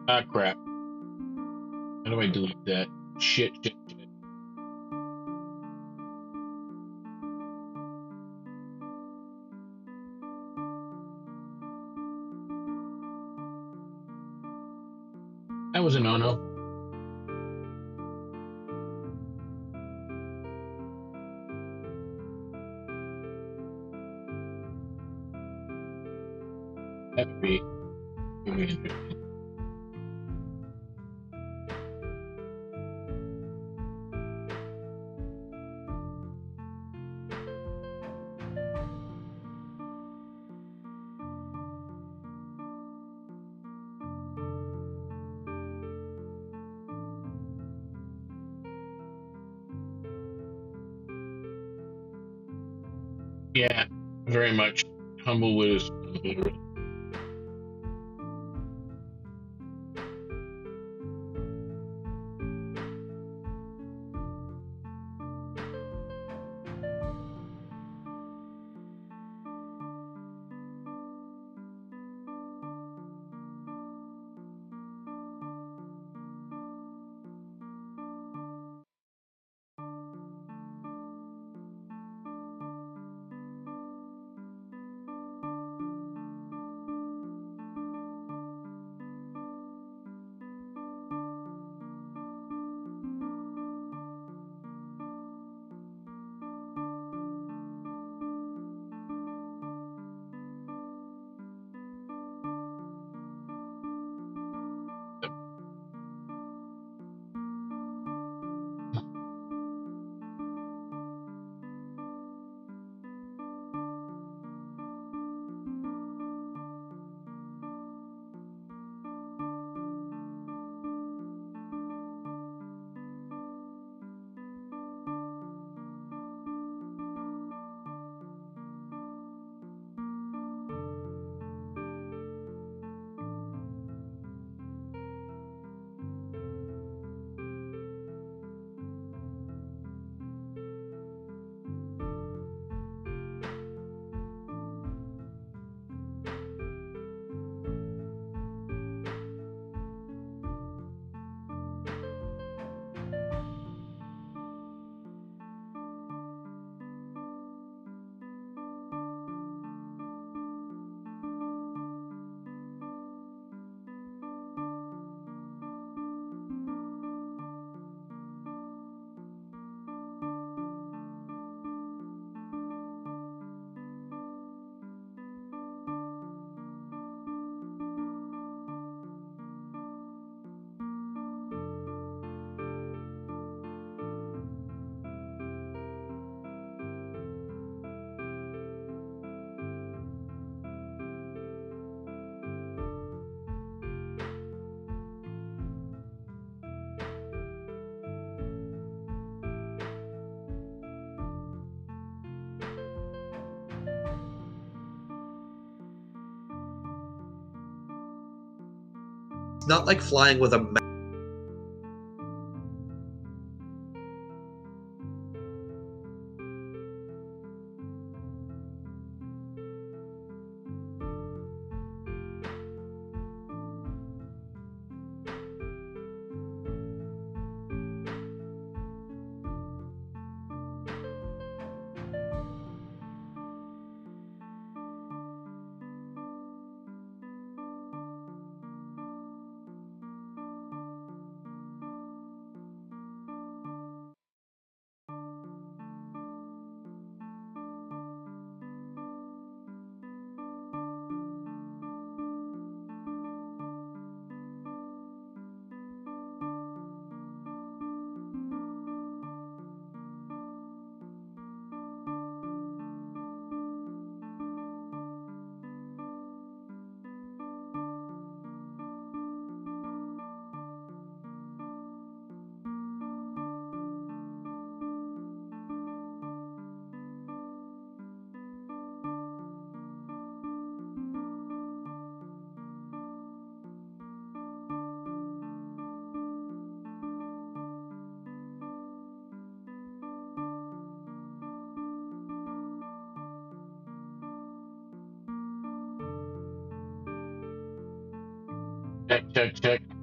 Ah, crap. How do I delete that? Shit, shit, shit. That was a no-no. That would be really interesting. Yeah, very much humble with his. It's not like flying with a Check, check, check.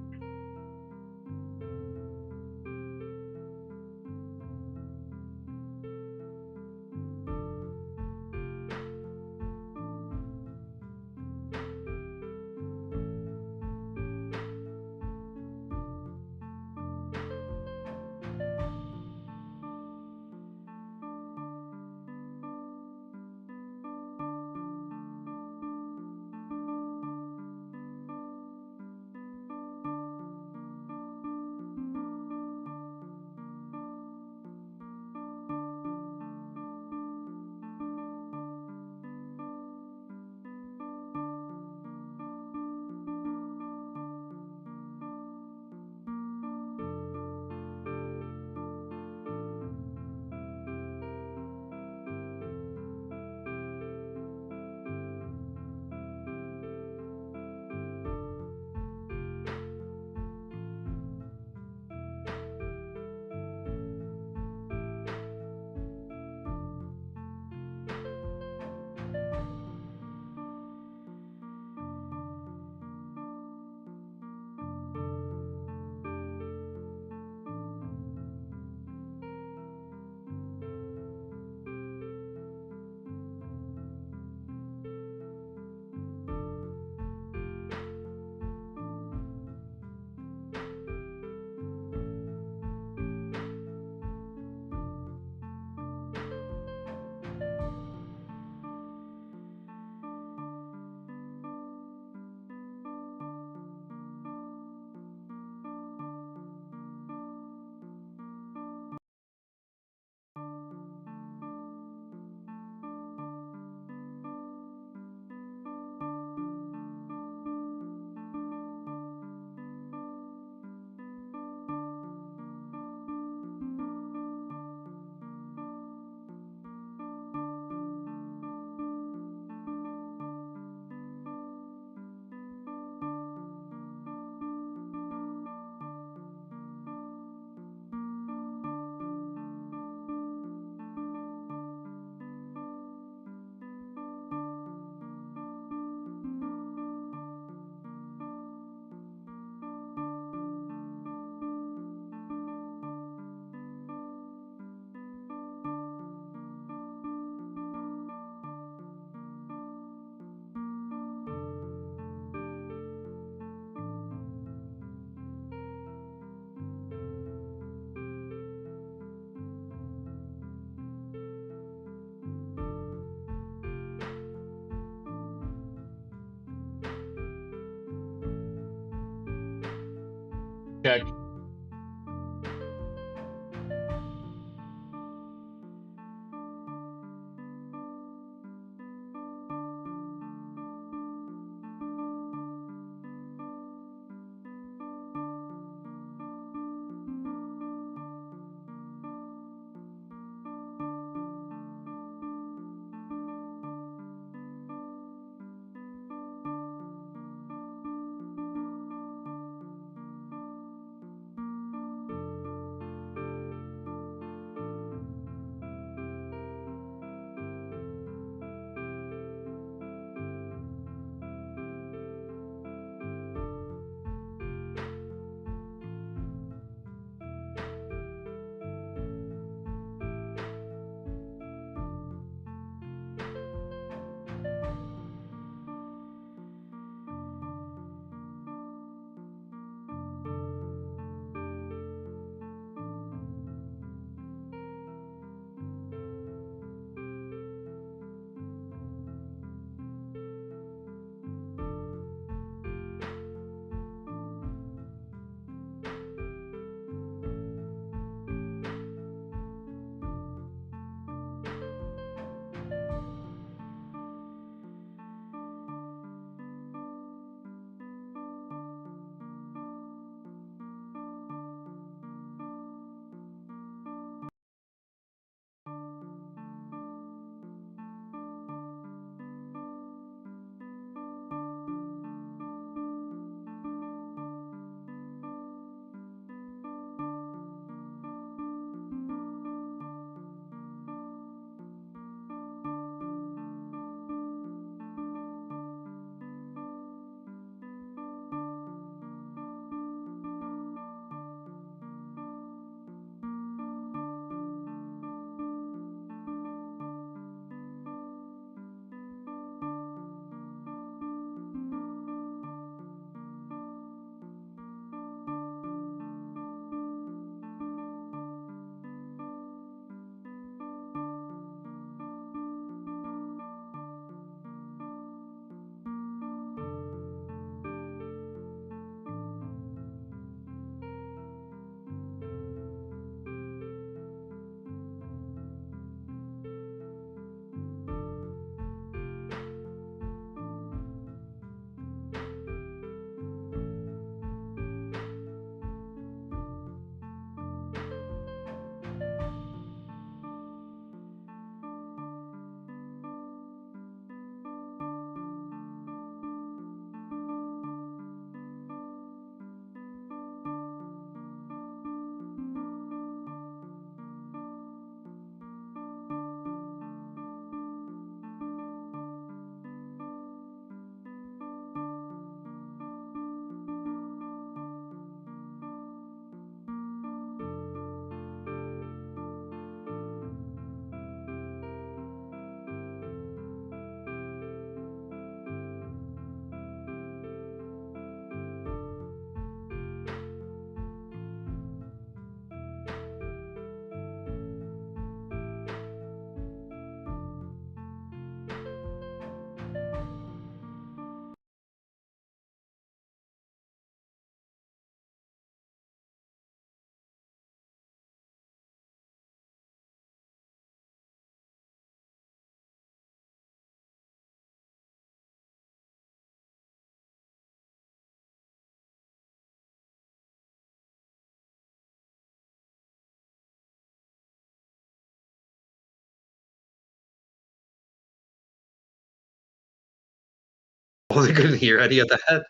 Oh, they couldn't hear any of that.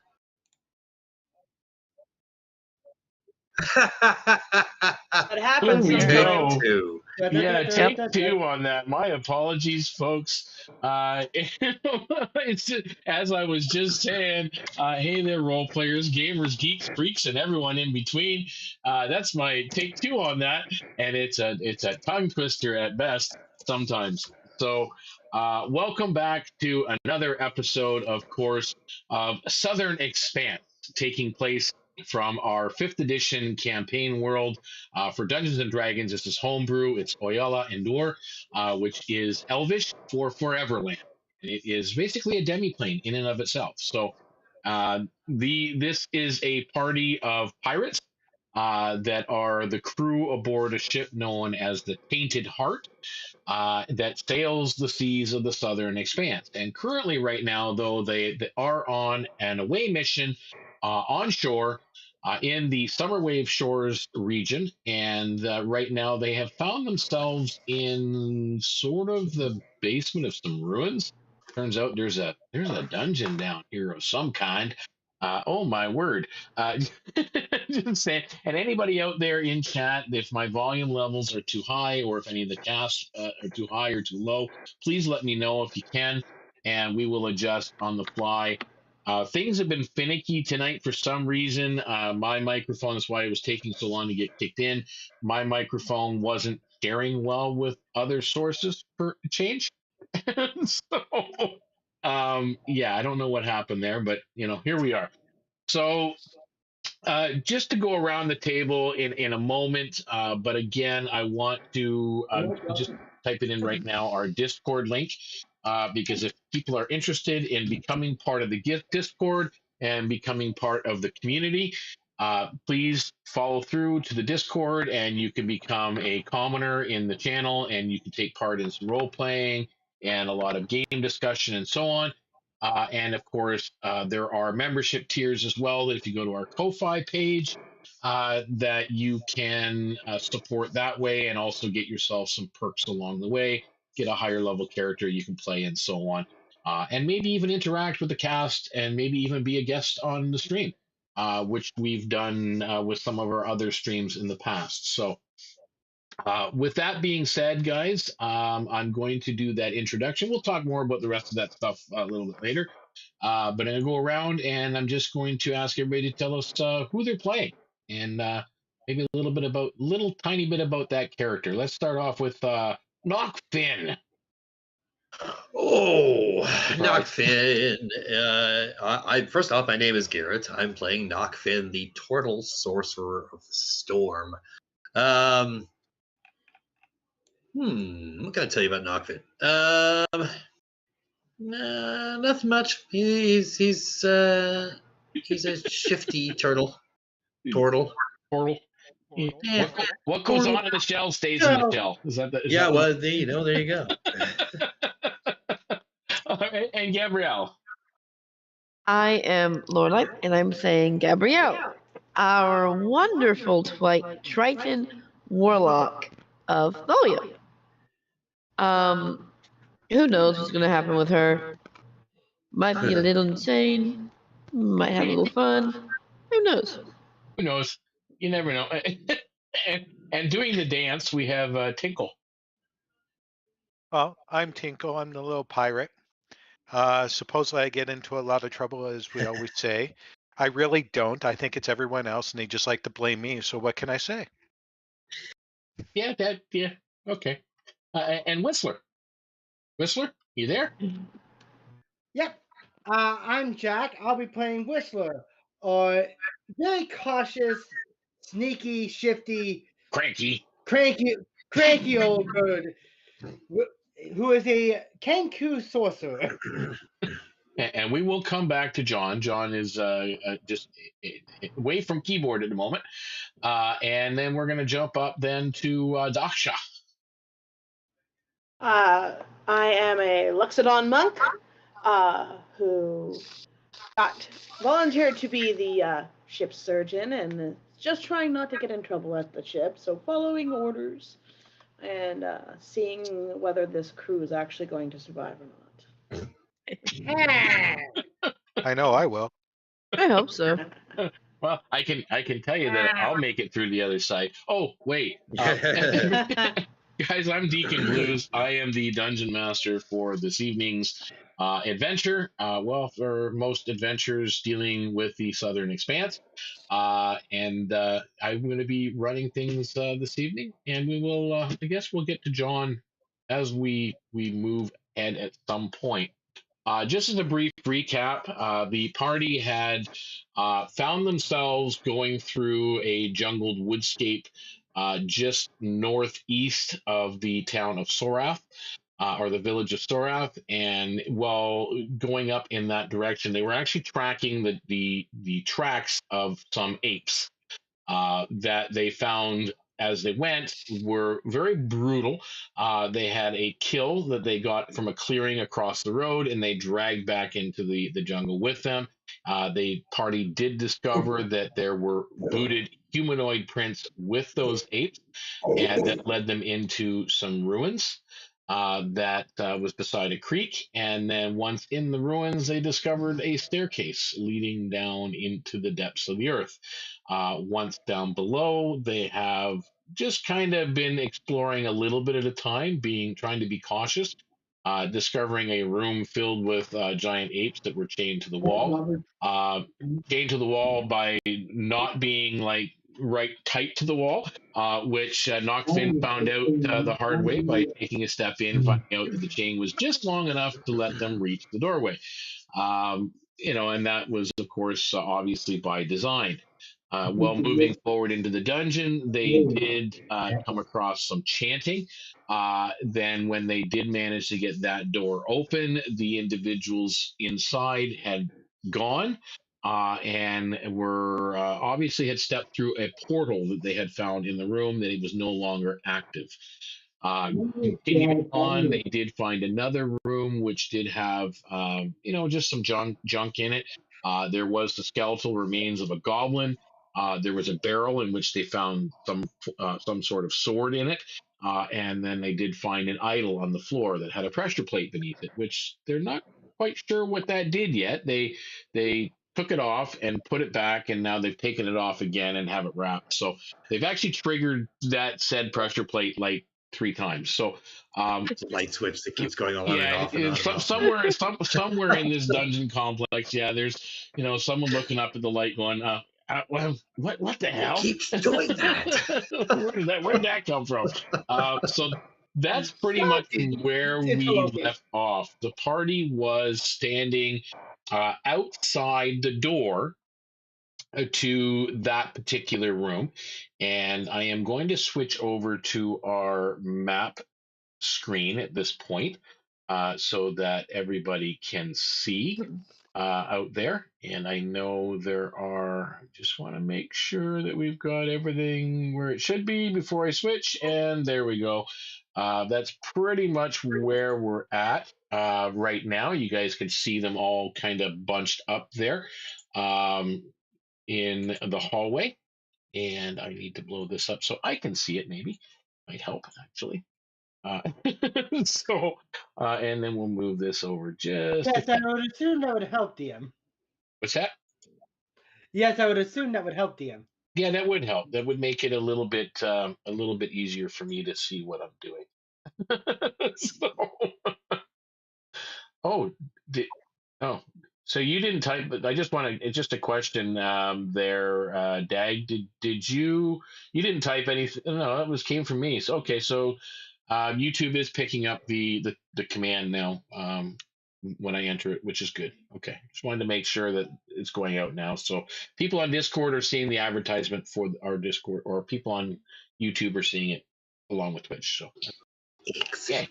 That happens There we Take go. sometimes. two. Yeah, take two on that. My apologies, folks. It's as I was just saying. Hey there, role players, gamers, geeks, freaks, and everyone in between. That's my take two on that, and it's a tongue twister at best sometimes. So, welcome back to another episode, of course, of Southern Expanse, taking place from our 5th edition campaign world for Dungeons and Dragons. This is homebrew. It's Oiala-ndor, which is Elvish for Foreverland. It is basically a demiplane in and of itself. So this is a party of pirates that are the crew aboard a ship known as the Tainted Heart that sails the seas of the Southern Expanse. And currently, right now, though, they are on an away mission onshore in the Summer Wave Shores region. And right now, they have found themselves in sort of the basement of some ruins. Turns out there's a dungeon down here of some kind. Oh my word! Uh, just saying. And anybody out there in chat, if my volume levels are too high, or if any of the casts are too high or too low, please let me know if you can, and we will adjust on the fly. Things have been finicky tonight for some reason. My microphone is why it was taking so long to get kicked in. My microphone wasn't sharing well with other sources for a change. So, yeah, I don't know what happened there, but here we are. So, just to go around the table in a moment, but again, I want to just type it in right now, our Discord link, because if people are interested in becoming part of the Discord and becoming part of the community, please follow through to the Discord and you can become a commoner in the channel and you can take part in some role playing and a lot of game discussion and so on. And of course, there are membership tiers as well that if you go to our Ko-Fi page, that you can support that way and also get yourself some perks along the way, get a higher level character you can play and so on. And maybe even interact with the cast and maybe even be a guest on the stream, which we've done with some of our other streams in the past. So with that being said, guys, I'm going to do that introduction. We'll talk more about the rest of that stuff a little bit later. But I'm going to go around and I'm just going to ask everybody to tell us who they're playing and maybe a little tiny bit about that character. Let's start off with Nachfin. Oh, Surprise. Nachfin. First off, my name is Garrett. I'm playing Nachfin, the Turtle Sorcerer of the Storm. What can I tell you about Nachfin? Nothing much. He's a shifty turtle. Turtle. Yeah. What goes on in the shell stays in the shell. Is that there you go. And Gabriele. I am Lorelei, and I'm saying Gabriele, our wonderful Triton Warlock of Tholia. Who knows what's going to happen with her? Might be a little insane. Might have a little fun. Who knows? Who knows? You never know. and doing the dance, we have Tinkle. Well, I'm Tinkle. I'm the little pirate. Supposedly I get into a lot of trouble, as we always say. I really don't. I think it's everyone else, and they just like to blame me. So what can I say? Yeah, okay. And Whistler. Whistler, you there? Yep. I'm Jack. I'll be playing Whistler, or very cautious, sneaky, shifty, Cranky old bird, who is a Kenku sorcerer. And we will come back to John. John is just away from keyboard at the moment. And then we're going to jump up then to Daksha. I am a Luxodon monk who got volunteered to be the ship's surgeon and just trying not to get in trouble at the ship. So following orders and seeing whether this crew is actually going to survive or not. I know I will. I hope so. Well, I can tell you that I'll make it through the other side. Oh, wait. Guys, I'm Deacon Blues. I am the dungeon master for this evening's adventure. Well, for most adventures dealing with the Southern Expanse. And I'm going to be running things this evening. And we will, I guess we'll get to John as we move ahead at some point. Just as a brief recap, the party had found themselves going through a jungled woodscape just northeast of the town of Sorath, or the village of Sorath. And while going up in that direction, they were actually tracking the tracks of some apes that they found as they went were very brutal. They had a kill that they got from a clearing across the road, and they dragged back into the jungle with them. The party did discover that there were booted humanoid prints with those apes, and that led them into some ruins. That was beside a creek, and then once in the ruins, they discovered a staircase leading down into the depths of the earth. Once down below, they have just kind of been exploring a little bit at a time, trying to be cautious, discovering a room filled with giant apes that were chained to the wall. Chained to the wall by not being like right tight to the wall, which Nachfin found out the hard way by taking a step in, finding out that the chain was just long enough to let them reach the doorway. And that was, of course, obviously by design. While moving forward into the dungeon, they did come across some chanting. Then, when they did manage to get that door open, the individuals inside had gone and were obviously had stepped through a portal that they had found in the room that it was no longer active. Continuing on, they did find another room which did have, just some junk in it. There was the skeletal remains of a goblin. There was a barrel in which they found some sort of sword in it, and then they did find an idol on the floor that had a pressure plate beneath it, which they're not quite sure what that did yet. They took it off and put it back, and now they've taken it off again and have it wrapped. So they've actually triggered that said pressure plate like 3 times. So It's a light switch that keeps going on and off and on and off. somewhere in this dungeon complex, there's someone looking up at the light going, what the hell? It keeps doing that. Where did that come from? So that's pretty much where we left off. The party was standing outside the door to that particular room, and I am going to switch over to our map screen at this point so that everybody can see out there. And I know just want to make sure that we've got everything where it should be before I switch, and there we go. That's pretty much where we're at right now. You guys can see them all kind of bunched up there in the hallway, and I need to blow this up so I can see it. Maybe might help actually. And then we'll move this over just. Yes, I would assume that would help DM. What's that? Yes, I would assume that would help DM. Yeah, that would help. That would make it a little bit easier for me to see what I'm doing. So you didn't type, but I just want to. It's just a question there, Dag. Did you didn't type anything? No, that came from me. So okay, so YouTube is picking up the command now when I enter it, which is good. Okay, just wanted to make sure that it's going out now. So people on Discord are seeing the advertisement for our Discord, or people on YouTube are seeing it along with Twitch. So yeah.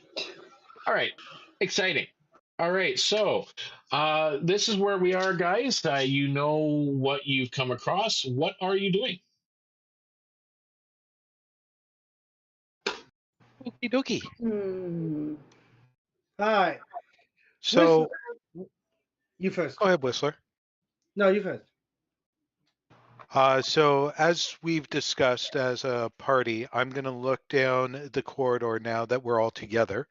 All right, exciting. All right, so this is where we are, guys. You know what you've come across. What are you doing? Okie dokie. All right. So, Whistler, you first. go ahead, Whistler. No, you first. So as we've discussed as a party, I'm going to look down the corridor now that we're all together.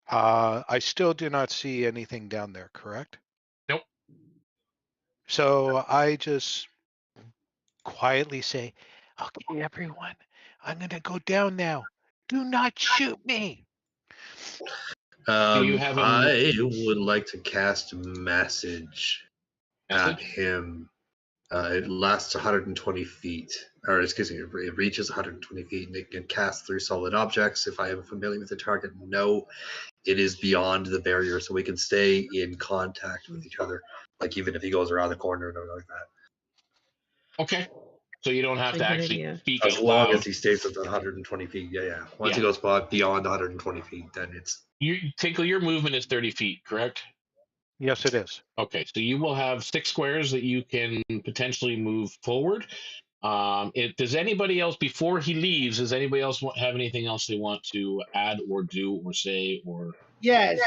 I still do not see anything down there, correct? Nope. So I just quietly say, "Okay, everyone, I'm gonna go down now. Do not shoot me." you have a I would like to cast message at message? him. It lasts 120 feet, or excuse me, it reaches 120 feet, and it can cast through solid objects. If I am familiar with the target, no, it is beyond the barrier, so we can stay in contact with each other. Like even if he goes around the corner or like that, Okay. So you don't have That's to a good actually idea. speak as out long loud. as he stays at the 120 feet. Yeah. Once he Yeah. goes beyond 120 feet, then it's Tinkle, your movement is 30 feet, correct? Yes, it is. Okay, so you will have 6 squares that you can potentially move forward. Does anybody else, before he leaves, does anybody else have anything else they want to add or do or say or? Yes.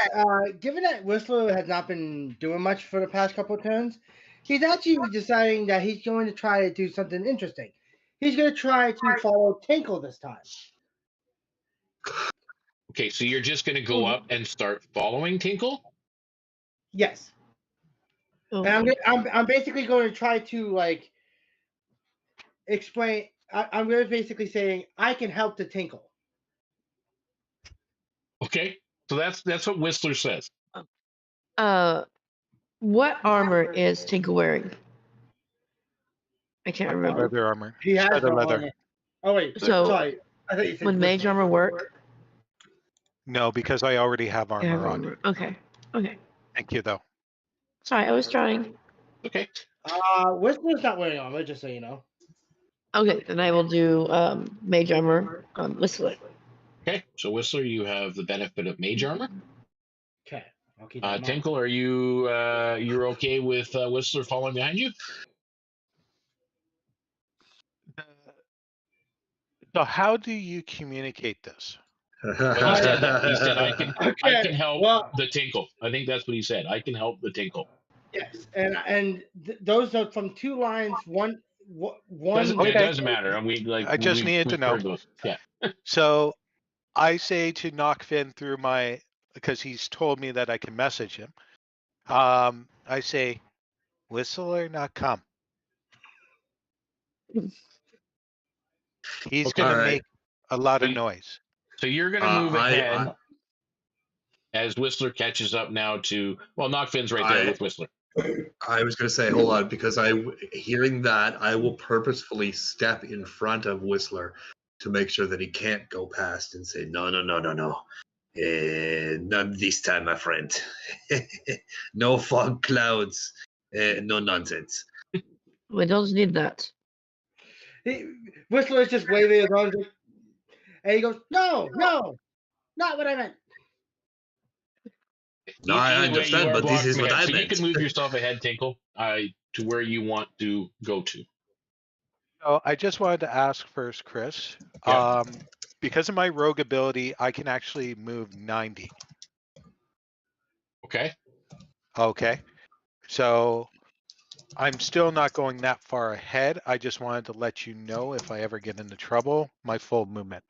Given that Whistler has not been doing much for the past couple of turns, he's actually deciding that he's going to try to do something interesting. He's going to try to follow Tinkle this time. Okay, so you're just going to go up and start following Tinkle? Yes. Oh, And I'm basically going to try to like explain. I'm going to basically saying I can help the Tinkle. Okay, so that's what Whistler says. what armor is Tinkle wearing? I can't remember. Leather armor. He has Feather no leather. armor. Oh wait, So- sorry. I thought you said Would mage armor work? No, because I already have I have armor on. armor. Okay. Okay. Thank you, though. Sorry, I was trying. Okay, Whistler's not wearing armor, just so you know. Okay, then I will do mage armor on Whistler. okay. So Whistler, you have the benefit of mage armor. Okay, I'll keep that in mind. Tinkle, are you're okay with Whistler following behind you? So how do you communicate this? Well, he said that. He said I can Okay, help well- the Tinkle. I think that's what he said. I can help the Tinkle. Yes, and those are from 2 lines. One. Doesn't, Okay. It doesn't matter. And I just needed to know. heard those. Yeah. So I say to Nachfin through because he's told me that I can message him. I say, Whistler not come. He's Okay. going to Alright. make a lot of So- noise. So you're going to move I- ahead as Whistler catches up now to, well, Knockfin's right there with Whistler. I was going to say, hold on, because hearing that, I will purposefully step in front of Whistler to make sure that he can't go past and say, no. Not this time, my friend. No fog clouds. No nonsense. We don't need that. Whistler is just waving his arms, and he goes, "No, not what I meant." No, I Either way, you understand, are but this is blocking what ahead. I So you meant. can move yourself ahead, Tinkle, to where you want to go to. So I just wanted to ask first, Chris. Yeah. Because of my rogue ability, I can actually move 90. Okay. Okay. So I'm still not going that far ahead. I just wanted to let you know if I ever get into trouble, my full movement.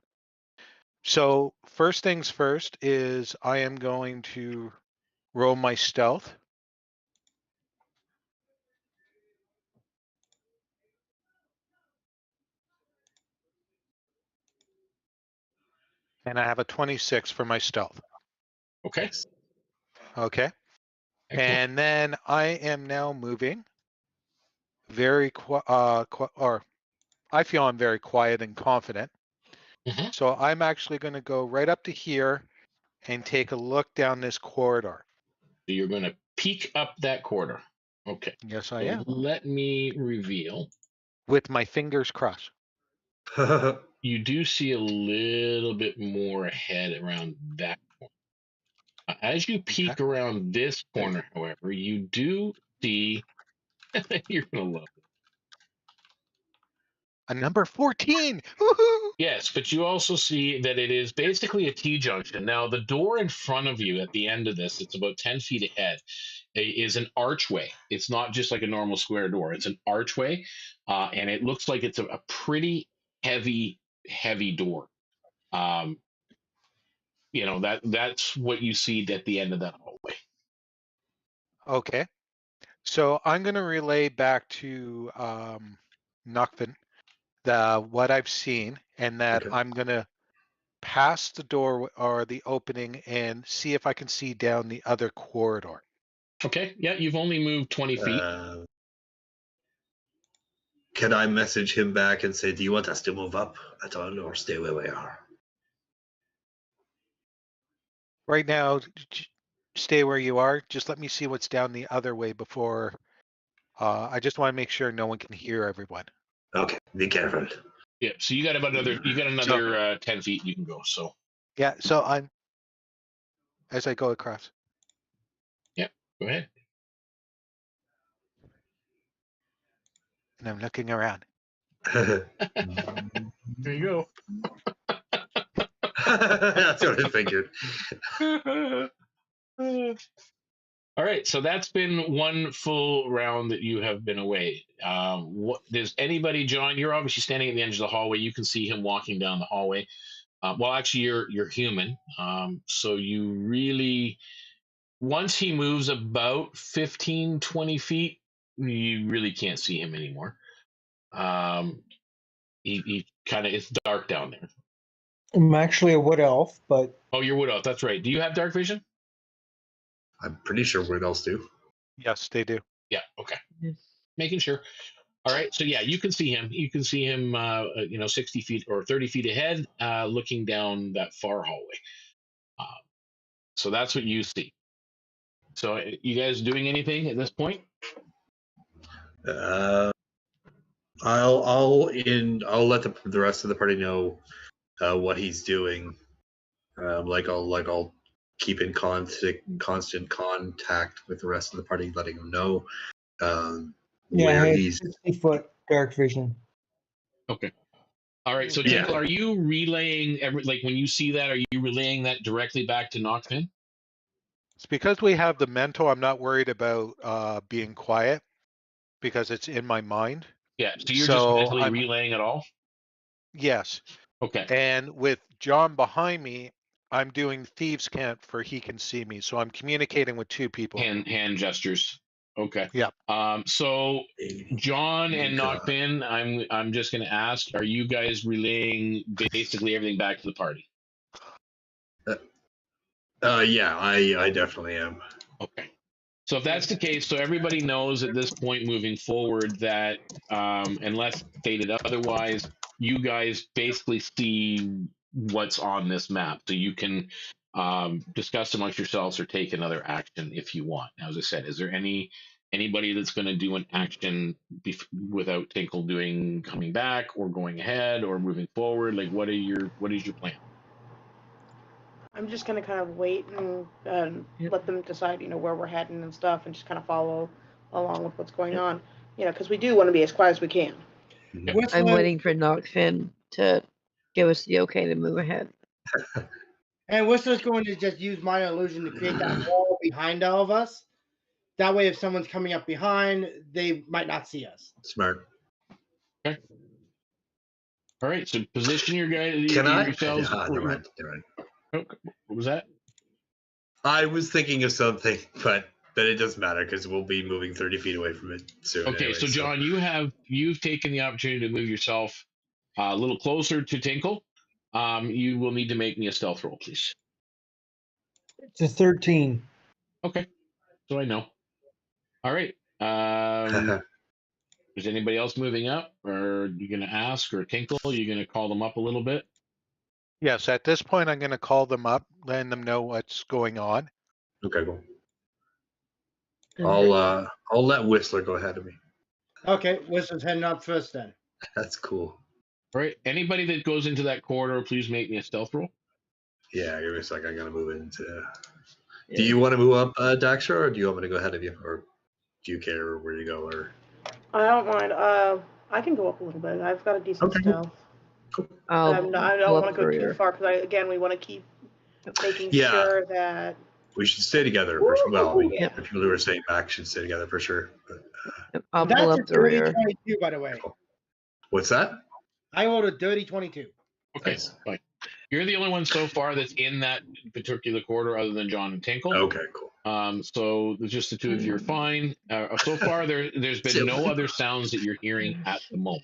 So first things first is I am going to roll my stealth. And I have a 26 for my stealth. Okay. Okay. Excellent. And then I am now moving very I feel I'm very quiet and confident. Mhm. So I'm actually going to go right up to here and take a look down this corridor. So you're going to peek up that corridor. Okay. Yes, I So am. let me reveal. With my fingers crossed. You do see a little bit more ahead around that corner. As you peek around this corner, however, you do see, you're going to love it. A number 14. Woohoo! Yes, but you also see that it is basically a T-junction. Now, the door in front of you at the end of this, it's about 10 feet ahead, is an archway. It's not just like a normal square door. It's an archway, and it looks like it's a pretty heavy door. That's what you see at the end of that hallway. Okay. So I'm going to relay back to Nachfin what I've seen, and that Okay. I'm going to pass the door or the opening and see if I can see down the other corridor. Okay. Yeah, you've only moved 20 feet. Can I message him back and say, do you want us to move up at all or stay where we are? Right now, stay where you are. Just let me see what's down the other way before. I just want to make sure no one can hear everyone. Okay, be careful. Yeah. So you got another 10 feet you can go. So. Yeah. So I'm as I go across. Yeah. Go ahead. And I'm looking around. There you go. That's what I figured. All right, so that's been one full round that you have been away. Does anybody join? You're obviously standing at the end of the hallway. You can see him walking down the hallway. Well, actually, you're human, so you really, once he moves about 15, 20 feet, you really can't see him anymore. He kind of, it's dark down there. I'm actually a wood elf, but Oh, you're wood elf. That's right. Do you have dark vision? I'm pretty sure what else do. Yes, they do. Yeah. Okay. Yes. Making sure. All right. So yeah, you can see him. You can see him. 60 feet or 30 feet ahead, looking down that far hallway. So that's what you see. So you guys doing anything at this point? I'll let the rest of the party know what he's doing. I'll keep in constant contact with the rest of the party, letting them know where he's 60-foot dark vision. Okay. All right. So Yeah. Tinkle, are you relaying when you see that? Are you relaying that directly back to Nachfin? It's because we have the mental. I'm not worried about being quiet because it's in my mind. Yeah. So you're just mentally relaying it all. Yes. Okay. And with John behind me, I'm doing thieves' cant for he can see me. So I'm communicating with two people. Hand gestures. Okay. Yeah. So John and Nachfin, I'm just going to ask: are you guys relaying basically everything back to the party? Yeah, I definitely am. Okay. So if that's the case, so everybody knows at this point moving forward that unless stated otherwise, you guys basically see what's on this map. So you can discuss amongst yourselves or take another action if you want. Now, as I said, is there anybody that's going to do an action without Tinkle coming back or going ahead or moving forward? Like, what is your plan? I'm just gonna kind of wait and let them decide, where we're heading and stuff, and just kind of follow along with what's going on, because we do want to be as quiet as we can. I'm waiting for Nachfin to give us the okay to move ahead. And Whistler's going to just use minor illusion to create that wall behind all of us. That way, if someone's coming up behind, they might not see us. Smart. Okay. All right. So position your guys. Can I? Yourselves. Never mind. What was that? I was thinking of something, but it doesn't matter because we'll be moving 30 feet away from it soon. Okay, anyway, so John, you've taken the opportunity to move yourself a little closer to Tinkle. You will need to make me a stealth roll, please. It's a 13. Okay, so I know. All right. Is anybody else moving up, or are you going to ask, or Tinkle? Are you going to call them up a little bit? Yes, at this point, I'm going to call them up, letting them know what's going on. Okay, cool. I'll let Whistler go ahead of me. Okay, Whistler's heading up first then. That's cool. All right. Anybody that goes into that corridor, please make me a stealth roll. Yeah, give me a second. I gotta move into. Yeah. Do you want to move up, Daksha, or do you want me to go ahead of you, or do you care where you go? Or I don't mind. I can go up a little bit. I've got a decent stealth. Cool. I don't want to go too far because we want to keep making sure that we should stay together. If you were saying back, should stay together for sure. But, I'll pull up the rear. 22, by the way. Cool. What's that? I rolled a dirty 22. Okay, fine. You're the only one so far that's in that particular corridor other than John and Tinkle. Okay, cool. So just the two of you are fine. So far, there's been no other sounds that you're hearing at the moment.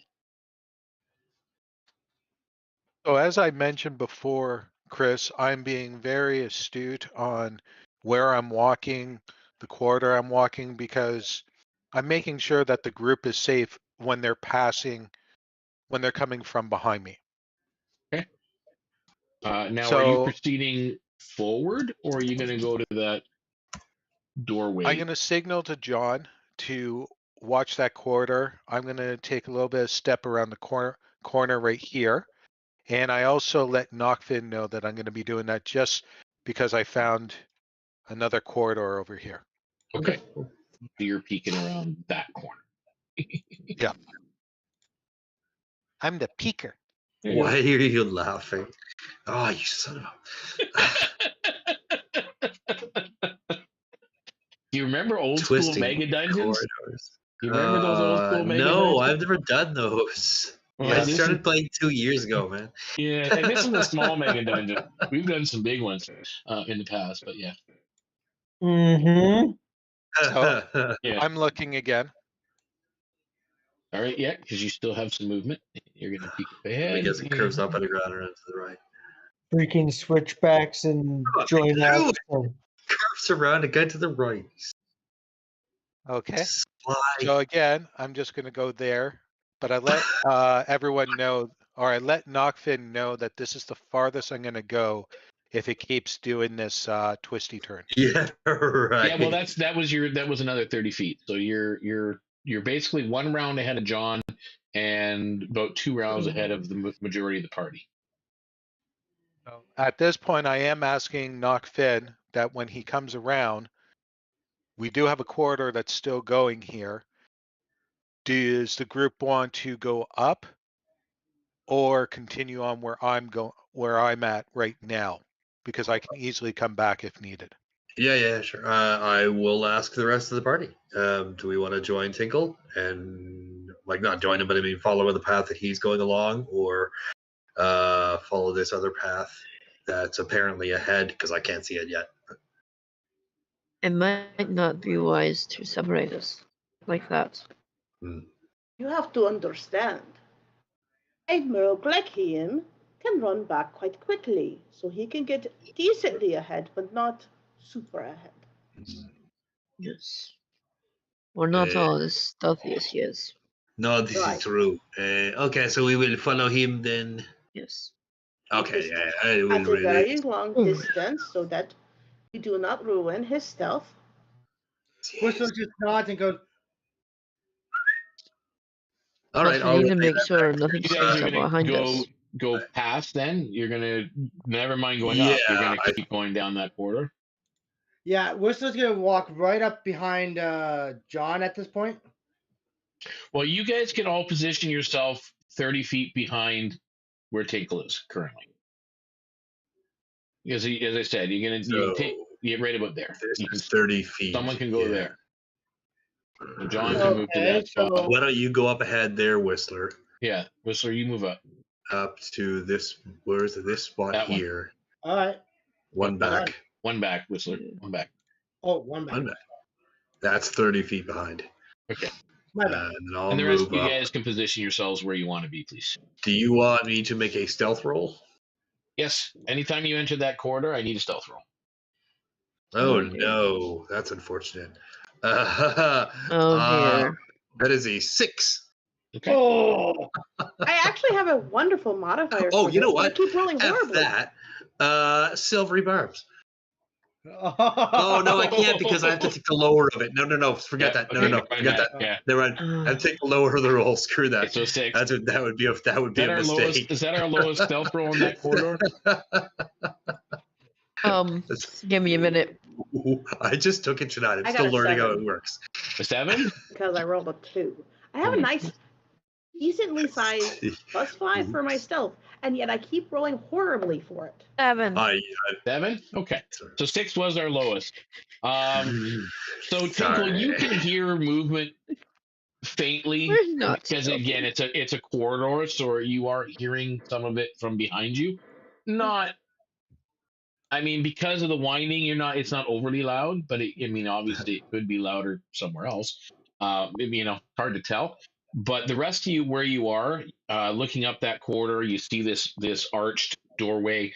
So as I mentioned before, Chris, I'm being very astute on where I'm walking, the corridor I'm walking, because I'm making sure that the group is safe when they're coming from behind me. Okay. Now, are you So proceeding forward, or are you going to go to that doorway? I'm going to signal to John to watch that corridor. I'm going to take a little bit of step around the corner right here. And I also let Nachfin know that I'm going to be doing that just because I found another corridor over here. Okay. So you're peeking around that corner. Yeah. I'm the peeker. Why are you laughing? Oh, you son of a... Do you remember old school Mega Dungeons? corridors. You remember those old school Mega Dungeons? No, I've never done those. Well, I started playing 2 years ago, man. Yeah, and this is a small Mega Dungeon. We've done some big ones in the past, but yeah. Mm-hmm. So Yeah. I'm looking again. All right, yeah, because you still have some movement. You're going to peek up ahead. I guess it curves up and around and to the right. Freaking switchbacks and Oh, join dude. up. Curves around again to the right. Okay. Slide. So again, I'm just going to go there, but I let everyone know, or I let Nachfin know that this is the farthest I'm going to go if it keeps doing this twisty turn. Yeah, right. Yeah, well, that was another 30 feet. So you're basically one round ahead of John and about 2 rounds ahead of the majority of the party. So at this point, I am asking Nachfin that when he comes around, we do have a corridor that's still going here. Does the group want to go up or continue on where I'm at right now? Because I can easily come back if needed. Yeah, sure. I will ask the rest of the party. Do we want to join Tinkle and not join him, but I mean follow the path that he's going along, or follow this other path that's apparently ahead because I can't see it yet. It might not be wise to separate us like that. You have to understand. Admiral Glechian can run back quite quickly, so he can get decently ahead, but not super ahead. Yes. We're not all as stealthy as he is. No, this Right. is true. Okay, so we will follow him then. Yes. Okay, yeah, I will At a really. very long distance, so that we do not ruin his stealth. Whistle just nods and goes, All right, Plus, we need to make sure nothing You guys sneaks are up going behind to us. go past then? You're going to, never mind going up, you're going to keep going down that corridor? yeah, Whistler's going to walk right up behind John at this point. Well, you guys can all position yourself 30 feet behind where Tinkle is currently. As I said, you're going to get right about there. This is 30 feet. Someone can go there. So John can Okay, move to that spot. so- Why don't you go up ahead there, Whistler? Yeah, Whistler, you move up. Up to this. Where's this spot That one. here? All right. One back. One back, Whistler. One back. Oh, one back. One back. That's 30 feet behind. Okay. My bad. And then I'll And the rest move of you up. guys can position yourselves where you want to be, please. Do you want me to make a stealth roll? Yes. Anytime you enter that corridor, I need a stealth roll. Oh no, that's unfortunate. Oh dear. That is a 6. Okay. Oh, I actually have a wonderful modifier. Oh, for you know this, but I what? keep rolling F horribly. that. Silvery barbs. Oh no, I can't because I have to take the lower of it. No. Forget that. No. Forget that. Yeah. Never mind. I have to take the lower of the roll. Screw that. Okay, so 6. That would be a mistake. Is that our lowest stealth roll in that corridor? Give me a minute. I just took it tonight. I'm I still got a learning how 7. it works. A 7? Because I rolled a 2. I have a nice, decently sized +5 for my stealth, and yet I keep rolling horribly for it. 7. 7? Okay. So 6 was our lowest. So Tinkle, you can hear movement faintly We're not because stealthy. again, it's a corridor, so you are hearing some of it from behind you. Not I mean, because of the whining, it's not overly loud, but obviously it could be louder somewhere else. Maybe, hard to tell. But the rest of you, where you are, looking up that corridor, you see this arched doorway,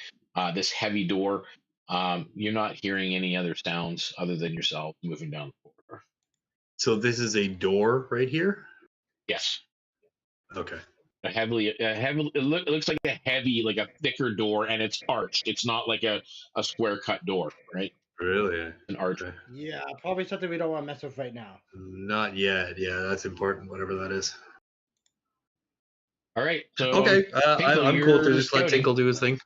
this heavy door. You're not hearing any other sounds other than yourself moving down the corridor. So this is a door right here? Yes. Okay. It looks like a heavy, like a thicker door, and it's arched. It's not like a square cut door, right? Really? An arch. Okay. Yeah, probably something we don't want to mess with right now. Not yet. Yeah, that's important, whatever that is. All right. So Okay, Tinkle, I'm cool to you're just let scouting. Tinkle do his thing.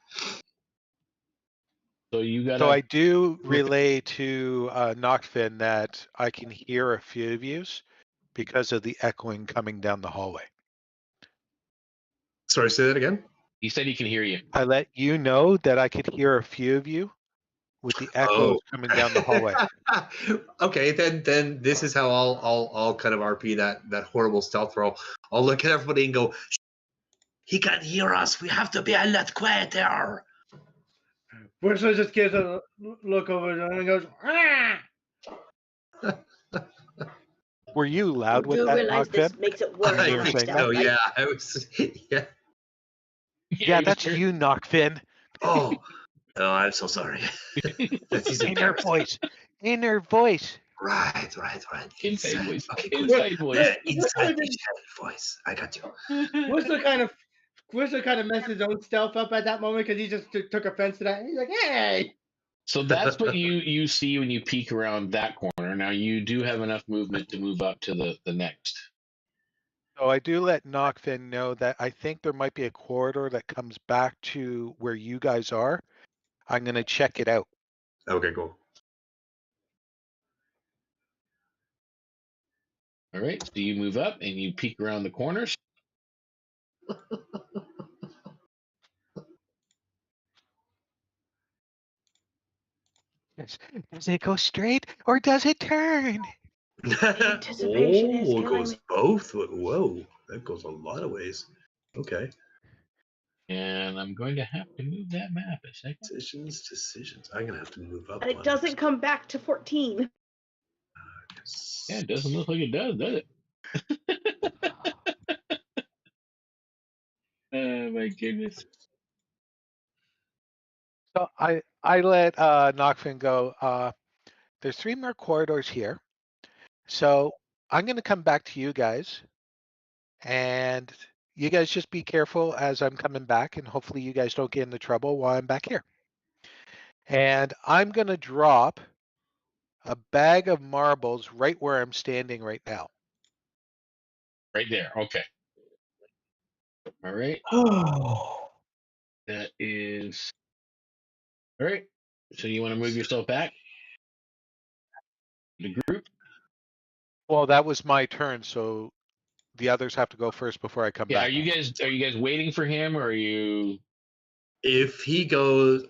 So you got. So I do relay to Nachfin that I can hear a few of yous because of the echoing coming down the hallway. Sorry, say that again? He said he can hear you. I let you know that I could hear a few of you with the echoes coming down the hallway. Okay, then this is how I'll kind of RP that horrible stealth roll. I'll look at everybody and go, he can hear us. We have to be a lot quieter. Whistler just gives a look over there and goes, ah! Were you loud I with do that, realize this Nachfin? makes it worse. I you were think saying so, right? yeah. I was, yeah. Yeah, that's you, Nachfin. Oh, I'm so sorry. That's his Inner voice. Inner voice. Right. Inside voice. Okay, good. Inside voice. Inside the voice. I got you. Whistler kind of messed his own stealth up at that moment because he just took offense to that. He's like, hey! So that's what you see when you peek around that corner. Now you do have enough movement to move up to the next. So I do let Nachfin know that I think there might be a corridor that comes back to where you guys are. I'm going to check it out. Okay, cool. All right. So you move up and you peek around the corners. Does it go straight or does it turn? Anticipation is it killing goes me. both. Whoa, that goes a lot of ways. Okay. And I'm going to have to move that map a second. Decisions. I'm gonna have to move up. But it doesn't come back to 14. Yeah, it doesn't look like it does it? Oh my goodness. So I let Nachfin go. There's 3 more corridors here. So I'm going to come back to you guys. And you guys just be careful as I'm coming back. And hopefully you guys don't get into trouble while I'm back here. And I'm going to drop a bag of marbles right where I'm standing right now. Right there. Okay. All right. Oh. That is. All right. So you want to move yourself back? The group? Well, that was my turn. So the others have to go first before I come Yeah. back. Are you guys waiting for him, or are you? If he goes,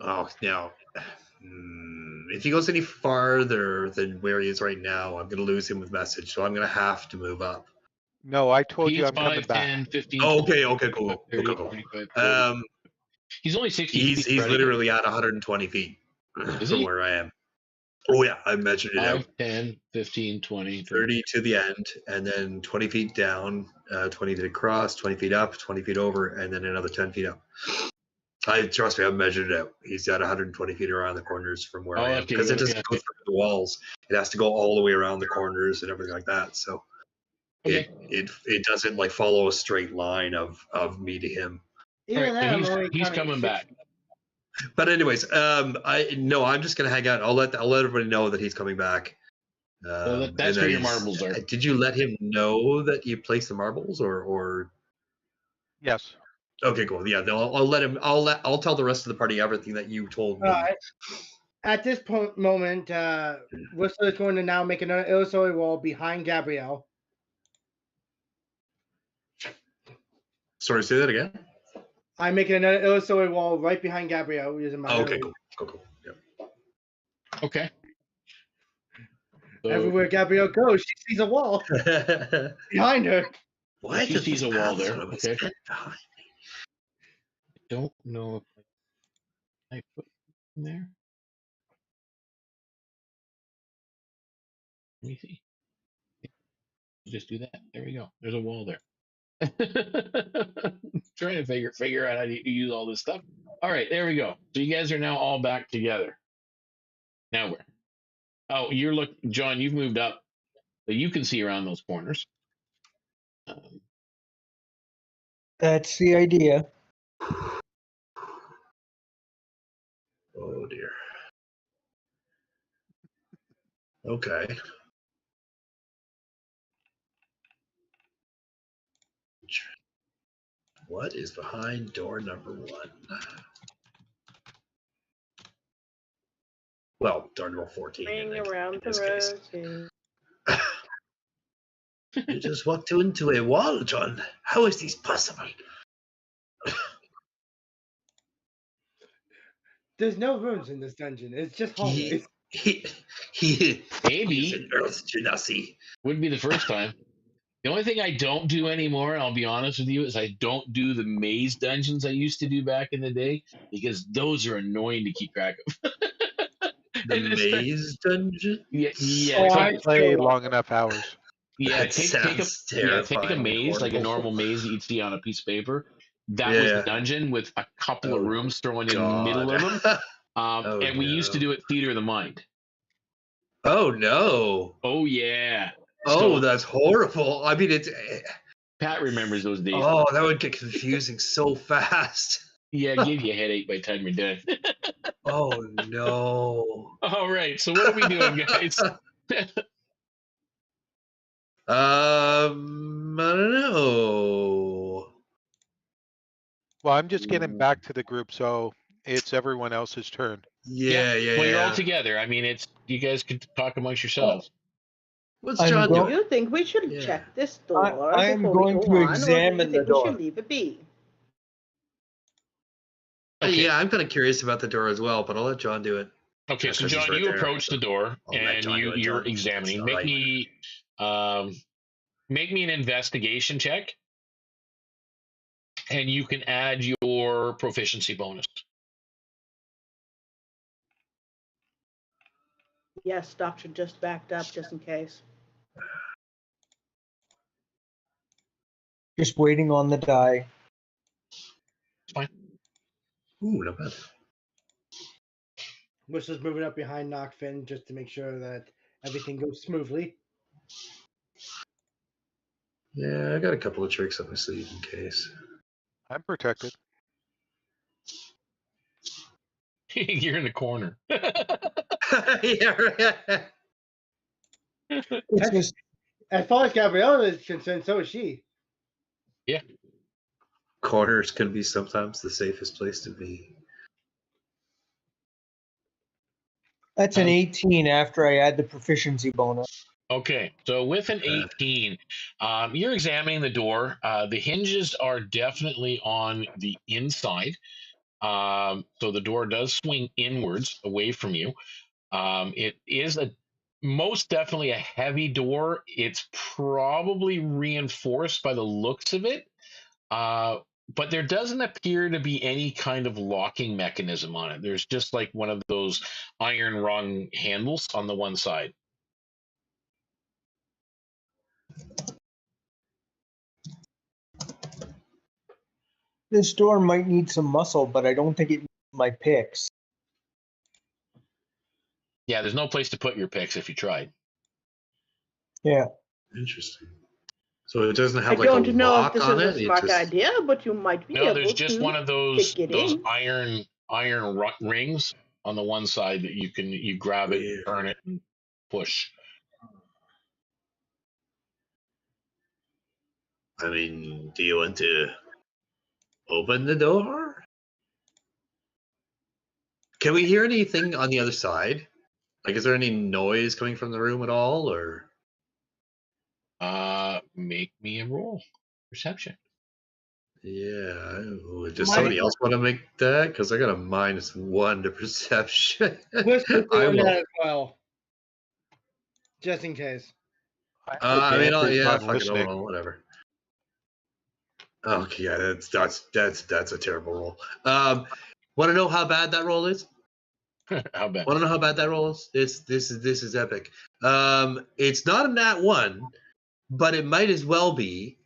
if he goes any farther than where he is right now, I'm gonna lose him with message. So I'm gonna have to move up. No, I told you He's I'm coming 5, back. 10, 15. Oh, okay, cool. 30, Cool. 45, 40. He's only 60 feet. He's literally at 120 feet Is from he? where I am. Oh yeah, I measured it 5, out. 10, 15, 20, 30 to the end, and then 20 feet down, 20 feet across, 20 feet up, 20 feet over, and then another 10 feet up. Trust me, I've measured it out. He's got 120 feet around the corners from where I am. Because it doesn't go through the walls. It has to go all the way around the corners and everything like that. So it doesn't like follow a straight line of me to him. Even then, So he's coming back. But anyways, I'm just gonna hang out. I'll let everybody know that he's coming back. So that's where your marbles are. Did you let him know that you placed the marbles, or? Yes. Okay, cool. Yeah, I'll let him. I'll tell the rest of the party everything that you told me. At this moment, Whistler is going to now make another illusory wall behind Gabriele. Sorry, say that again. I'm making another illusory wall right behind Gabriele using my. Okay, cool. Yep. Okay. So, everywhere Gabriele goes, she sees a wall behind her. What? She sees a wall there. Okay. I don't know if I put in there. Let me see. Just do that. There we go. There's a wall there. Trying to figure out how to use all this stuff. All right, there we go. So you guys are now all back together. Now where? Oh, John. You've moved up, so you can see around those corners. That's the idea. Oh dear. Okay. What is behind door number 1? Well, door number 14. Ring in around the this case. roses. You just walked into a wall, John. How is this possible? There's no rooms in this dungeon. It's just hallways. Maybe. He's an earth genasi. Would be the first time. The only thing I don't do anymore, I'll be honest with you, is I don't do the maze dungeons I used to do back in the day because those are annoying to keep track of. The maze dungeon? Yeah. Oh, I play long enough hours. Yeah, That take sounds a terrifying. maze, like a Horrible. normal maze that you'd see on a piece of paper. That was a dungeon with a couple of rooms thrown in the middle of them. And we used to do it Theater of the Mind. Oh, no. Oh, yeah. Oh, that's horrible. I mean, it's... Pat remembers those days. Oh, that would get confusing so fast. Yeah, give you a headache by the time you're done. Oh, no. All right, so what are we doing, guys? I don't know. Well, I'm just getting back to the group, so it's everyone else's turn. Yeah. Well, you're all together. I mean, you guys could talk amongst yourselves. What's I'm John Do doing? you think we should check this door I am before we going go to on, examine or do the you think we door. should leave it be? Okay. Yeah, I'm kind of curious about the door as well, but I'll let John do it. Okay, so Because he's John, right you there, approach the door I'll let and John do it, you're John. examining. It's Make me an investigation check, and you can add your proficiency bonus. Yes, Doctor just backed up just in case. Just waiting on the die. It's fine. Ooh, not bad. Whistler's moving up behind Nachfin just to make sure that everything goes smoothly. Yeah, I got a couple of tricks up my sleeve in case. I'm protected. You're in the corner. Yeah, right. It's just As far as Gabriele is concerned, so is she. Yeah. Corners can be sometimes the safest place to be. that's an 18 after I add the proficiency bonus. Okay, so with an 18, you're examining the door. The hinges are definitely on the inside. So the door does swing inwards away from you. It is most definitely a heavy door. It's probably reinforced by the looks of it. But there doesn't appear to be any kind of locking mechanism on it. There's just like one of those iron rung handles on the one side. This door might need some muscle, but I don't think it needs my picks. Yeah, there's no place to put your picks if you tried. Yeah. Interesting. So it doesn't I have like don't a know if lock this on is it? a It smart just- idea, but you might be No, able there's just to one of those pick it those in. iron rings on the one side that you grab it, Weird. turn it, and push. I mean, do you want to open the door? Can we hear anything on the other side? Like, is there any noise coming from the room at all, or? Make me a roll. Perception. Yeah. Does somebody else want to make that? Because I got a -1 to perception. Whisper's I doing will. that as well. Just in case. I mean, Advantage yeah, on fucking listening. roll, whatever. Okay, yeah, that's a terrible roll. Want to know how bad that roll is? How bad? Want to know how bad that rolls? This is epic. It's not a nat 1, but it might as well be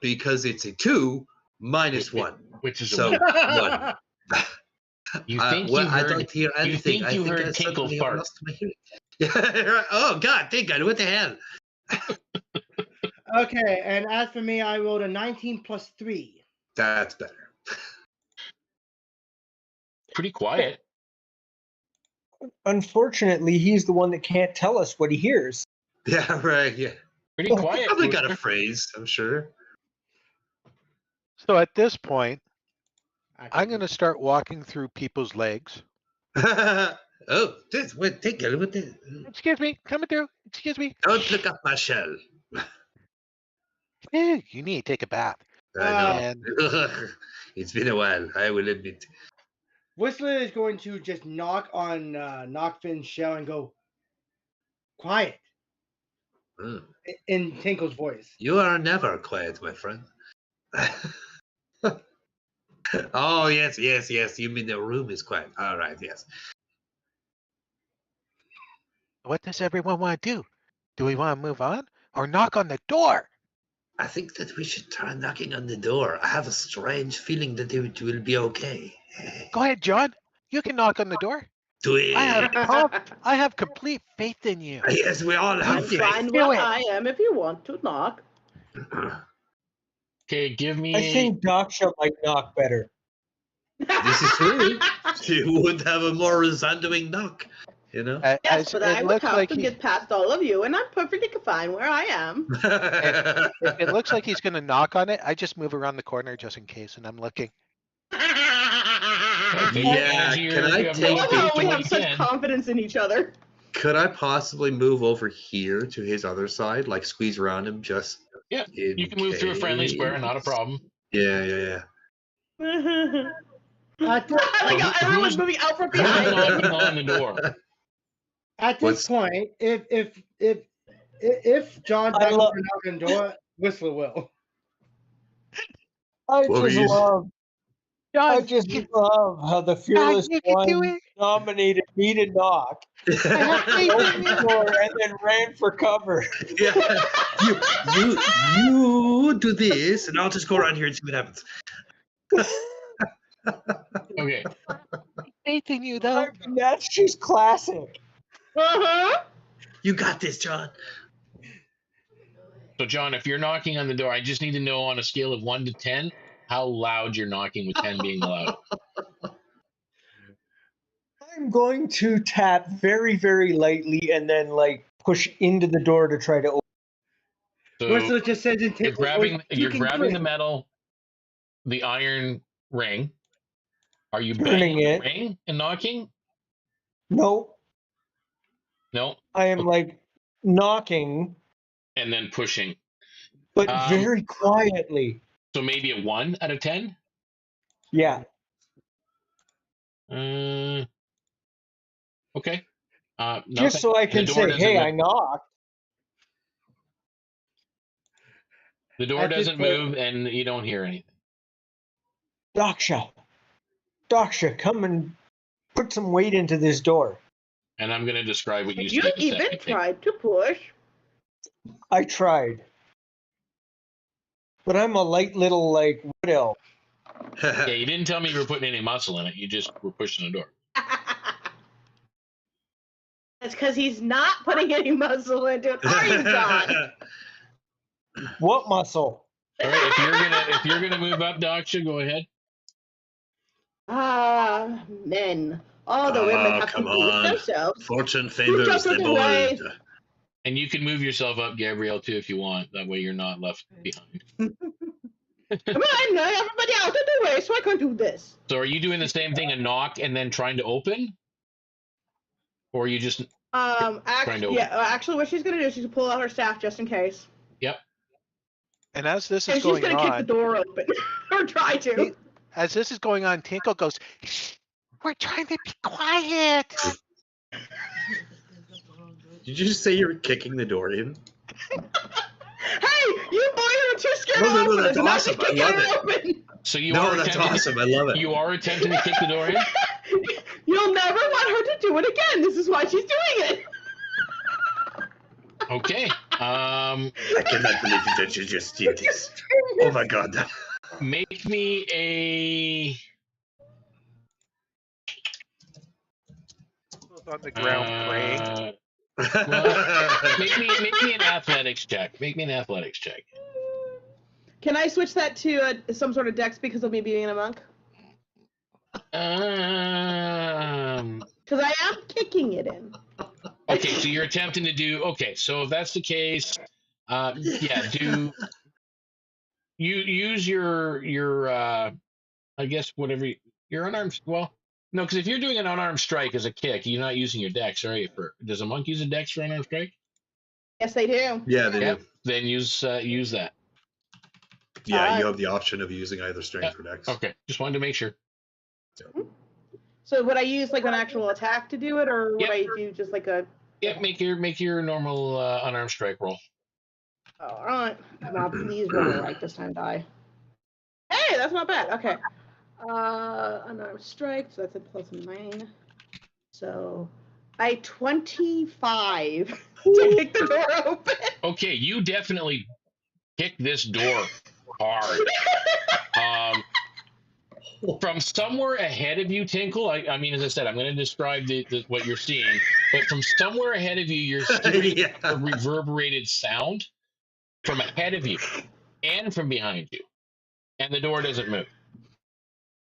because it's a 2 minus 1, which is so a 1. You think you I'd heard? like to hear anything. You think you I heard I said Tinkle something fart? else to my hearing. Yeah. Oh God, Tinkle, what the hell? Okay, and as for me, I rolled a 19 plus 3. That's better. Pretty quiet. Unfortunately, he's the one that can't tell us what he hears. Yeah, right. Yeah. Pretty quiet. Probably got a Rooster. phrase, I'm sure. So at this point, I'm going to start walking through people's legs. Oh, wait, Tinkle, what the? Excuse me, coming through. Excuse me. Don't look up my shell. You need to take a bath. I know. And It's been a while, I will admit. Whistler is going to just knock on Nachfin's shell and go, quiet, Mm. in Tinkle's voice. You are never quiet, my friend. Oh, yes. You mean the room is quiet. All right, yes. what does everyone want to do? Do we want to move on or knock on the door? I think that we should try knocking on the door. I have a strange feeling that it will be okay. Go ahead, John. You can knock on the door. Do it. I have complete faith in you. Yes, we all I'm have faith. fine Do where it. I am if you want to knock. Okay, give me. I think Daksha might knock better. This is true. She would have a more resounding knock, you know? Yes, but I would looks have like to he, get past all of you, and I'm perfectly fine where I am. it looks like he's going to knock on it. I just move around the corner just in case, and I'm looking. Yeah, can I I take love the- how we have You such can. confidence in each other. Could I possibly move over here to his other side, like squeeze around him just Yeah, in you can move through a friendly square, not a case? problem. Yeah. At this, Oh my God, everyone's moving out from Who's behind. knocking on the door? at What's- this point, if John I doesn't love- knock on the door, Whistler will. I What were just you- love John, how the fearless you can do one it. nominated me to knock, opened the door, and then ran for cover. Yeah. You do this, and I'll just go around here and see what happens. Okay, faith in you, though. I mean, that's just classic. Uh-huh. You got this, John. so John, if you're knocking on the door, I just need to know on a scale of 1 to 10 how loud you're knocking, with 10 being loud. I'm going to tap very, very lightly and then push into the door to try to open. So Whistler just says in you're Tinkle's grabbing, voice, "You you're can grabbing do the it." metal, the iron ring. Are you Turning banging the it. ring and knocking? No, No, I am knocking, and then pushing. but Um, very quietly. So maybe a 1 out of 10. Yeah. Okay. Just so I can door say, doesn't hey, move. I knocked. The door At this doesn't point- move, and you don't hear anything. Daksha, come and put some weight into this door. And I'm going to describe what you You see. even tried to push. I tried. But I'm a light little, wood elf. Yeah, you didn't tell me you were putting any muscle in it. You just were pushing the door. That's because he's not putting any muscle into it. Are you, John? What muscle? All right, if you're gonna move up, Daksha, go ahead. Ah, men. All the women have to come do it on. themselves. Fortune favors the jumped away? bold. And you can move yourself up, Gabrielle, too, if you want. That way you're not left behind. I mean, I know everybody out of the way, so I can do this. So are you doing the same thing, a knock and then trying to open? Or are you just... Actually, what she's gonna do is she's gonna pull out her staff just in case. Yep. And as this And is she's going gonna kick the on, door open. Or try to. as this is going on, Tinkle goes, "Shh, we're trying to be quiet." Did you just say you were kicking the door in? Hey, you boys are too scared No, to open that's it. Now awesome. she's kicking I love it open. So you No, are that's attempting awesome. I love it. You are attempting to kick the door in? You'll never want her to do do it again. This is why she's doing it. Okay. I cannot believe that you just did this. Oh my god. Make me a. On the ground praying. Make me an athletics check. Make me an athletics check. Can I switch that to some sort of dex because of me being a monk? Because I am kicking it in. Okay, so you're attempting to do. Okay, so if that's the case, yeah, do you use your I guess whatever your unarmed. Well, no, because if you're doing an unarmed strike as a kick, you're not using your dex, are you? Does a monk use a dex for unarmed strike? Yes, they do. Yeah, they do. Then use that. Yeah, you have the option of using either strength or dex. Okay, just wanted to make sure. So would I use like an actual attack to do it, or would I do just like a? Yeah, make your normal unarmed strike roll. All right. Now please roll right this time, die. Hey, that's not bad. Okay. Unarmed strike. So that's a +9. So I 25 to kick the door open. Okay, you definitely kick this door hard. From somewhere ahead of you, Tinkle, I mean, as I said, I'm going to describe what you're seeing, but from somewhere ahead of you, you're hearing a reverberated sound from ahead of you and from behind you, and the door doesn't move.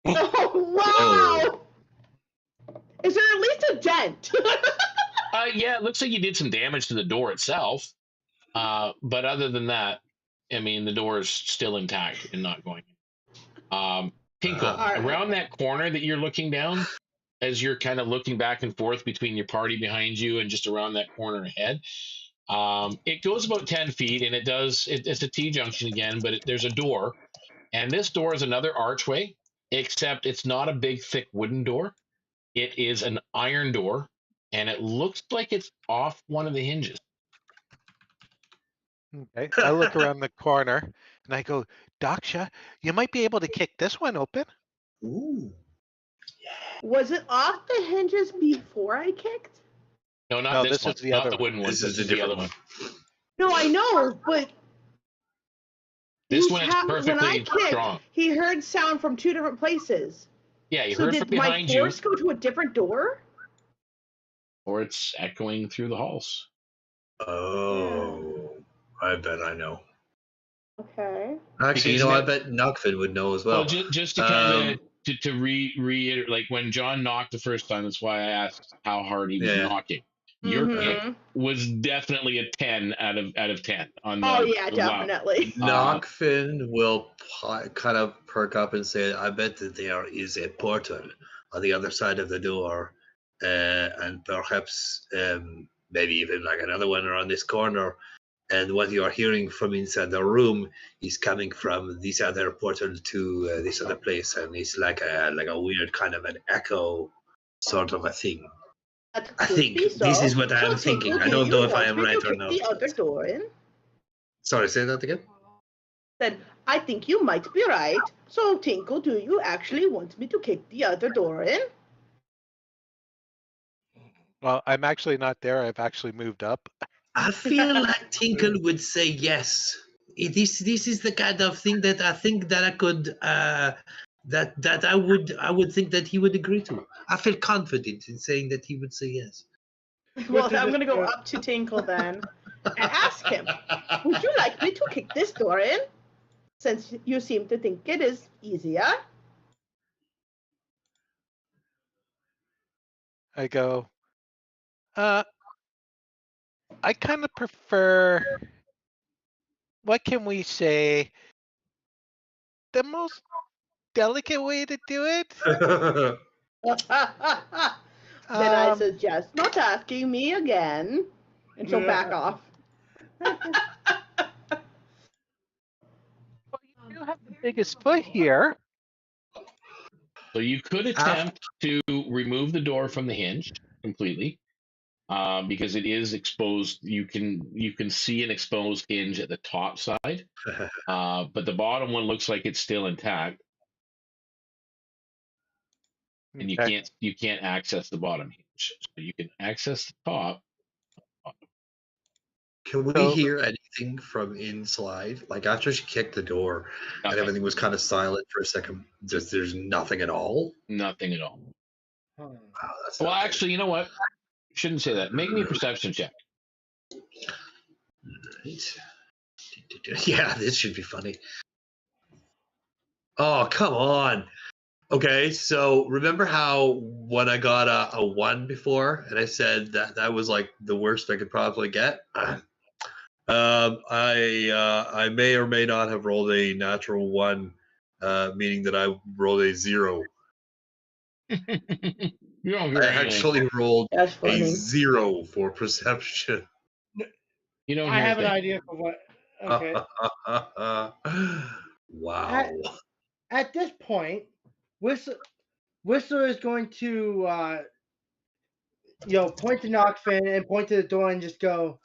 Oh, wow! Is there at least a dent? Yeah, it looks like you did some damage to the door itself, but other than that, I mean, the door is still intact and not going. Tinkle, around that corner that you're looking down, as you're kind of looking back and forth between your party behind you and just around that corner ahead, it goes about 10 feet, and it's a T-junction again, but there's a door, and this door is another archway, except it's not a big, thick wooden door. It is an iron door, and it looks like it's off one of the hinges. Okay, I look around the corner, and I go, Daksha, you might be able to kick this one open. Ooh. Was it off the hinges before I kicked? No, not this one. Is the not other the wooden one. This is the other one. No, I know, but this one is when I perfectly kicked, strong. he heard sound from two different places. Yeah, you So heard from did my behind you, force go to a different door? or it's echoing through the halls. Oh, I bet I know. Okay. Actually, Because I bet Nachfin would know as well. Well, just to kind of to reiterate, like when John knocked the first time, that's why I asked how hard he was knocking. Your kick was definitely a 10 out of 10 on the. Oh yeah, the definitely. Nachfin will kind of perk up and say, "I bet that there is a portal on the other side of the door, and perhaps maybe even like another one around this corner. And what you are hearing from inside the room is coming from this other portal to this other place, and it's like a weird kind of an echo sort of a thing." I think this is what I'm thinking. I don't know if I am right or not. The other door in. Sorry, say that again. Said, I think you might be right. So, Tinkle, do you actually want me to kick the other door in? Well, I'm actually not there. I've actually moved up. I feel like Tinkle would say yes. This is the kind of thing that I think that I could that I would think that he would agree to. I feel confident in saying that he would say yes. Well, I'm going to go up to Tinkle then and ask him, would you like me to kick this door in? Since you seem to think it is easier. I go, I kind of prefer, what can we say, the most delicate way to do it? Then I suggest not asking me again. And she'll back off. Well, you do have the biggest foot here. So you could attempt to remove the door from the hinge completely, because it is exposed. You can see an exposed hinge at the top side, but the bottom one looks like it's still intact, and you can't access the bottom hinge. so you can access the top. Can we So- hear anything from inside? Like after she kicked the door and Nothing. everything was kind of silent for a second, there's nothing at all. Nothing at all. Hmm. Wow, that's Well, not good. actually, you know what? Shouldn't say that. Make me a perception check. Right. Yeah, this should be funny. Oh, come on. Okay, so remember how when I got a 1 before and I said that was like the worst I could probably get? I may or may not have rolled a natural 1, meaning that I rolled a 0. You don't hear I anything. actually rolled That's a funny. 0 for perception. You don't I hear have an anything. idea for what. Okay. Wow. At this point, Whistler is going to, point to Nachfin and point to the door and just go,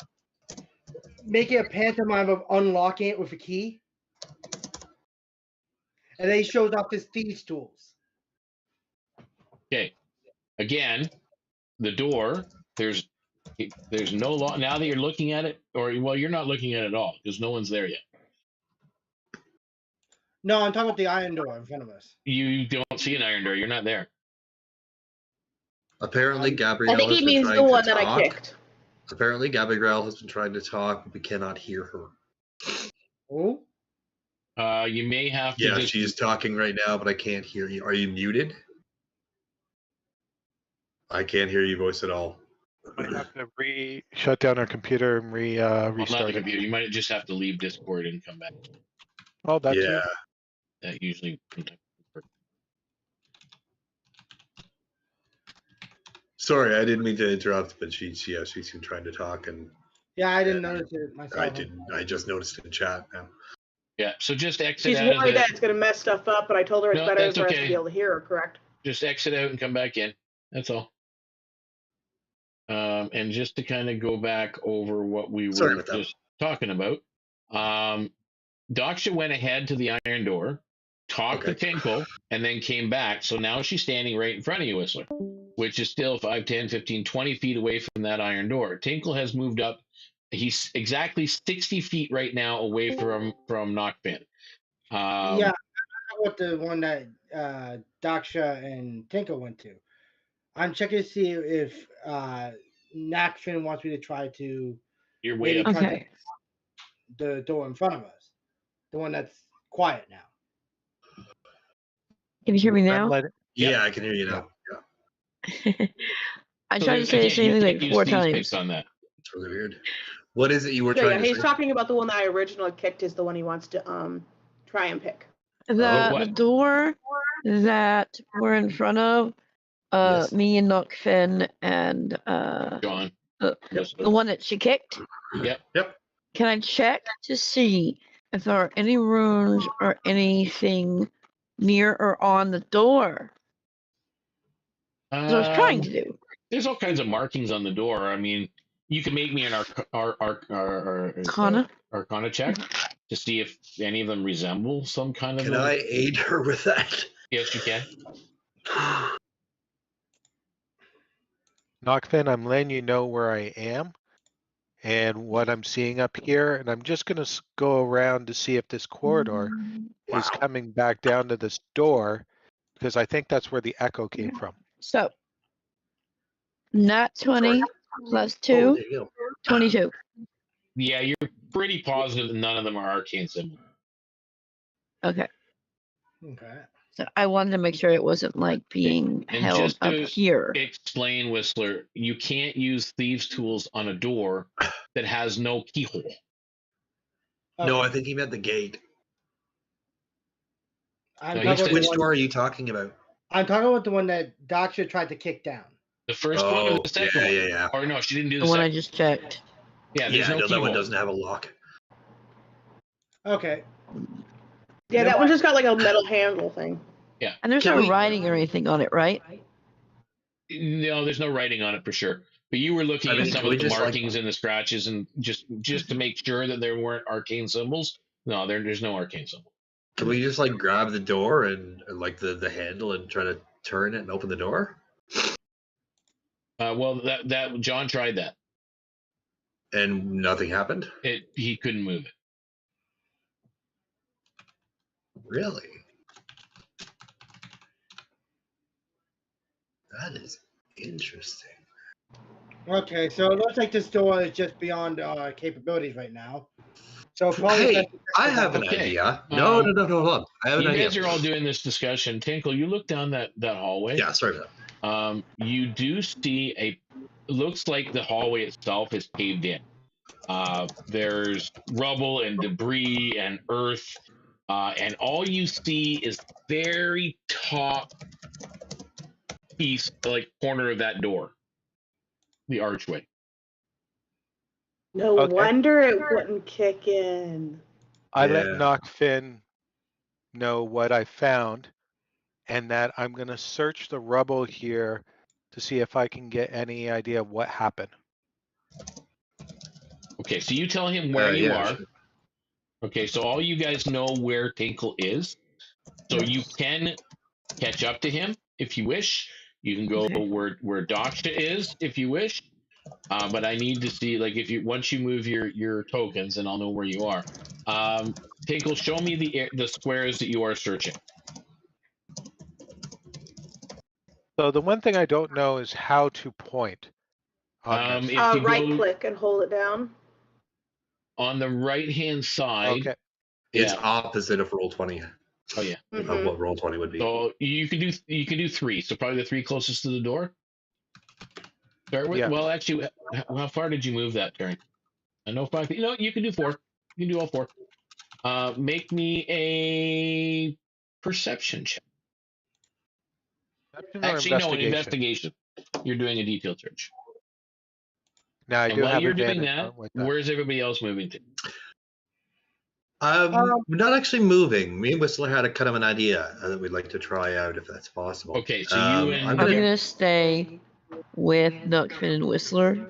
make it a pantomime of unlocking it with a key. And then he shows off his thieves' tools. Okay. Again, the door. There's no law. Now that you're looking at it, or well, you're not looking at it at all because no one's there yet. No, I'm talking about the iron door in front of us. You don't see an iron door. You're not there. Apparently, I Gabrielle I think has he been means trying the to one that I talk. kicked. Apparently, Gabrielle has been trying to talk, but we cannot hear her. Oh? You may have to. Yeah, just, she's talking right now, but I can't hear you. Are you muted? I can't hear your voice at all. Might have to shut down our computer and Well, not restart the it. computer. You might just have to leave Discord and come back. Oh, that Yeah. too. That usually. Sorry, I didn't mean to interrupt, but she's been trying to talk, and Yeah, I didn't notice it myself. I didn't. I just noticed it in chat now. Yeah. So just exit She's out of worried the. that it's going to mess stuff up, but I told her it's No, better that's for us okay. to be able to hear her, correct? Just exit out and come back in. That's all. And just to kind of go back over what we Sorry were about that. just talking about, Daksha went ahead to the iron door, talked to Okay. Tinkle, and then came back. So now she's standing right in front of you, Whistler, which is still 5, 10, 15, 20 feet away from that iron door. Tinkle has moved up. He's exactly 60 feet right now away from Nachfin. Yeah, I about the one that Daksha and Tinkle went to. I'm checking to see if Nachfin wants me to try to You're way maybe up. try Okay. the door in front of us, the one that's quiet now. Can you hear me now? Yeah, I can hear you now. Yeah, I So tried to say the again, same you thing can't like use 4 these times. picks on that. it's really weird. What is it you were So, trying yeah, he's to say? talking about the one that I originally kicked is the one he wants to try and pick. The what? door that we're in front of, Yes. me and Nachfin and John. the Whistler. one that she kicked. Yep. Can I check to see if there are any runes or anything near or on the door? That's what I was trying to do. There's all kinds of markings on the door. I mean, you can make me an Arcana check to see if any of them resemble some kind of. Can I aid her with that? Yes, you can. Nachfin, I'm letting you know where I am and what I'm seeing up here, and I'm just going to go around to see if this corridor is Wow. coming back down to this door, because I think that's where the echo came from. So, not 20 plus Oh, 2, there you go. 22. Yeah, you're pretty positive that none of them are arcane symbols. Okay. Okay. So I wanted to make sure it wasn't like being And held just up to here. explain, Whistler, you can't use thieves' tools on a door that has no keyhole. No, Okay. I think he meant the gate. I'm No, talking he's about Which the one, door are you talking about? I'm talking about the one that Daksha tried to kick down. The first one or Oh, the second one? yeah. Or no, she didn't do The the one I second. just checked. Yeah, there's Yeah, no no, that one keyhole. doesn't have a lock. Okay. Yeah, You know that one what? just got like a metal handle thing. And there's Can no we- writing or anything on it, right? No, there's no writing on it for sure. But you were looking I mean, at some can we of the just, like- markings and the scratches, and just to make sure that there weren't arcane symbols. No, there's no arcane symbol. Can we just like grab the door and like the handle and try to turn it and open the door? Well, that John tried that. And nothing happened? He couldn't move it. Really? That is interesting. Okay, so it looks like this door is just beyond our capabilities right now. So probably Hey, best to I check have it an out. Okay. idea. No, hold on. I have an You idea. guys are all doing this discussion. Tinkle, you look down that hallway. Yeah, sorry for that. You do see it looks like the hallway itself is caved in. There's rubble and debris and earth, and all you see is very top piece, like corner of that door, the archway. No Okay. wonder it wouldn't kick in. I let Yeah. Nachfin know what I found, and that I'm going to search the rubble here to see if I can get any idea of what happened. Okay, so you tell him where you Yeah, are. sure. Okay, so all you guys know where Tinkle is. So you can catch up to him if you wish. You can go where Daksha is if you wish. But I need to see, like, if you once you move your tokens, and I'll know where you are. Tinkle, show me the squares that you are searching. So the one thing I don't know is how to point on this. If you Right go click and hold it down. on the right hand side, Okay. It's yeah. opposite of Roll20. Oh yeah. Of what Roll20 would be. So you can do three. So probably the three closest to the door. Start with. Yeah. Well, actually, how far did you move that turn? I know 5. You know, you can do 4. You can do all 4. Make me a perception check. Perception or Actually, no, an investigation? investigation. You're doing a detail search. Now I And do while have you're doing advantage that, with that. where's everybody else moving to? We're not actually moving. Me and Whistler had a kind of an idea that we'd like to try out if that's possible. Okay, so you and I'm I'm gonna, gonna stay with Nachfin and Whistler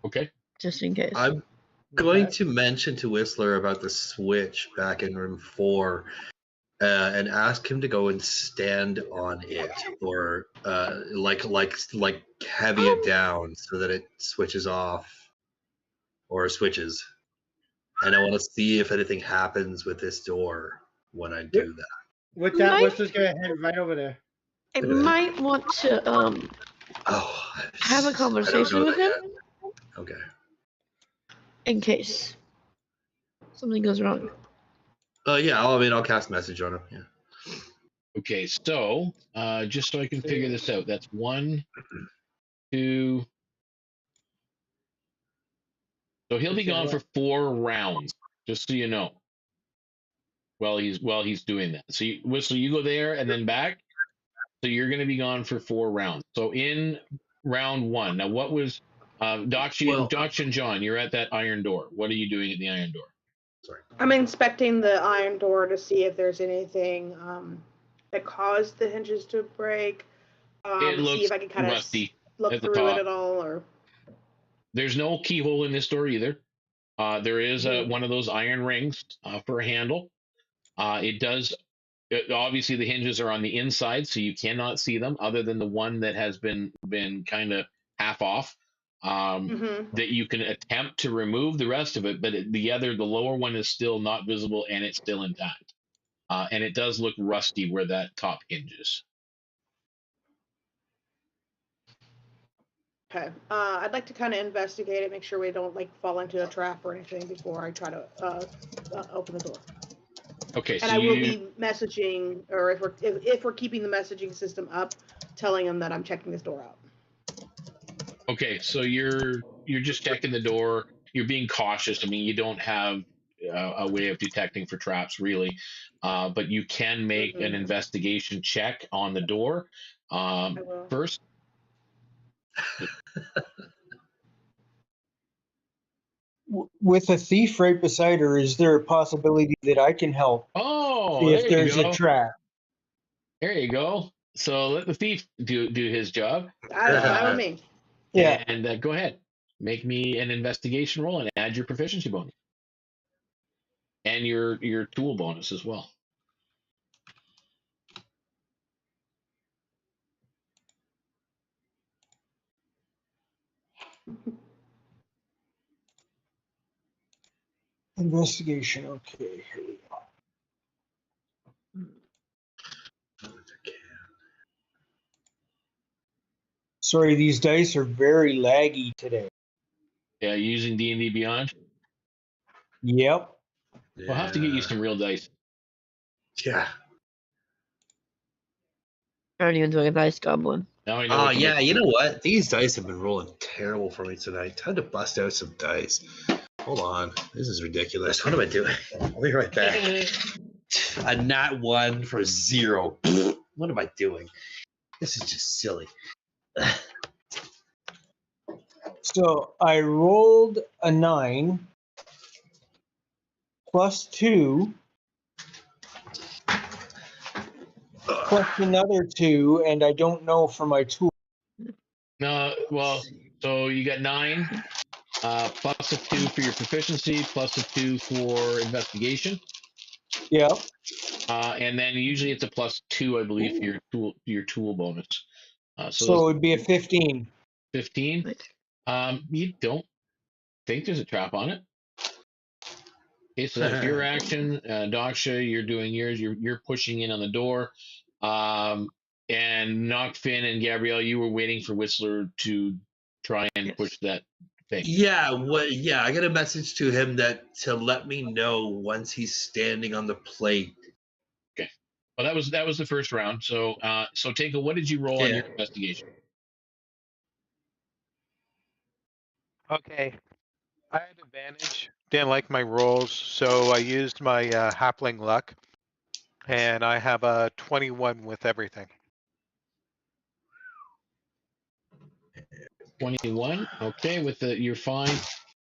okay. just in case. I'm going to mention to Whistler about the switch back in room 4 and ask him to go and stand on it, or like heavy it down so that it switches off or switches. And I want to see if anything happens with this door when I do that. With that, Might- Whistler's gonna head right over there. I Look at that. might want to Oh, have a I don't conversation know with that him yet. Okay. in case something goes wrong. Yeah, I'll cast message on him. Yeah. Okay, so just so I can figure this out, that's 1, 2. So he'll be gone for 4 rounds, just so you know. While he's doing that, so Whistler, you go there and then back. So you're going to be gone for 4 rounds. So in round 1, now what was Daksha and John? You're at that iron door. What are you doing at the iron door? Sorry. I'm inspecting the iron door to see if there's anything that caused the hinges to break. It looks see if I can kind of rusty look at the through it top. at all, or There's no keyhole in this door either. There is one of those iron rings for a handle. Obviously the hinges are on the inside, so you cannot see them, other than the one that has been kind of half off. That you can attempt to remove the rest of it, but the lower one is still not visible and it's still intact. And it does look rusty where that top hinges. okay. I'd like to kind of investigate it, make sure we don't fall into a trap or anything before I try to open the door. Okay, and I will be messaging, or if we're keeping the messaging system up, telling them that I'm checking this door out. Okay, so you're just checking the door. You're being cautious. I mean, you don't have a way of detecting for traps, really, but you can make an investigation check on the door first. With a thief right beside her, is there a possibility that I can help Oh, if there you there's go. a trap? There you go. So let the thief do his job. That's fine with me. Yeah. And go ahead. Make me an investigation roll and add your proficiency bonus. And your tool bonus as well. Investigation. Okay, here we go. Sorry, these dice are very laggy today. Yeah, using D&D Beyond. Yep. We'll have to get you some real dice. Yeah. I aren't even doing a dice goblin. Now I know. Oh, what to yeah. look You for. know what? These dice have been rolling terrible for me tonight. Time to bust out some dice. Hold on. This is ridiculous. What am I doing? I'll be right back. A nat 1 for 0. What am I doing? This is just silly. So I rolled a 9 plus 2 plus another 2, and I don't know for my tool. No, well, so you got 9, plus a 2 for your proficiency, plus a 2 for investigation, Yep. and then usually it's a plus 2, I believe, for your tool bonus. So it'd be a 15. 15. You don't think there's a trap on it. Okay, so that's your action. Daksha, you're doing yours. You're pushing in on the door. And Nachfin and Gabriele, you were waiting for Whistler to try and push that thing. Yeah, I got a message to him to let me know once he's standing on the plate. Okay. Well, that was the first round. So Tinkle, what did you roll on your investigation? Okay. I had advantage. Didn't like my rolls, so I used my halfling luck, and I have a 21 with everything. 21. Okay, you're fine.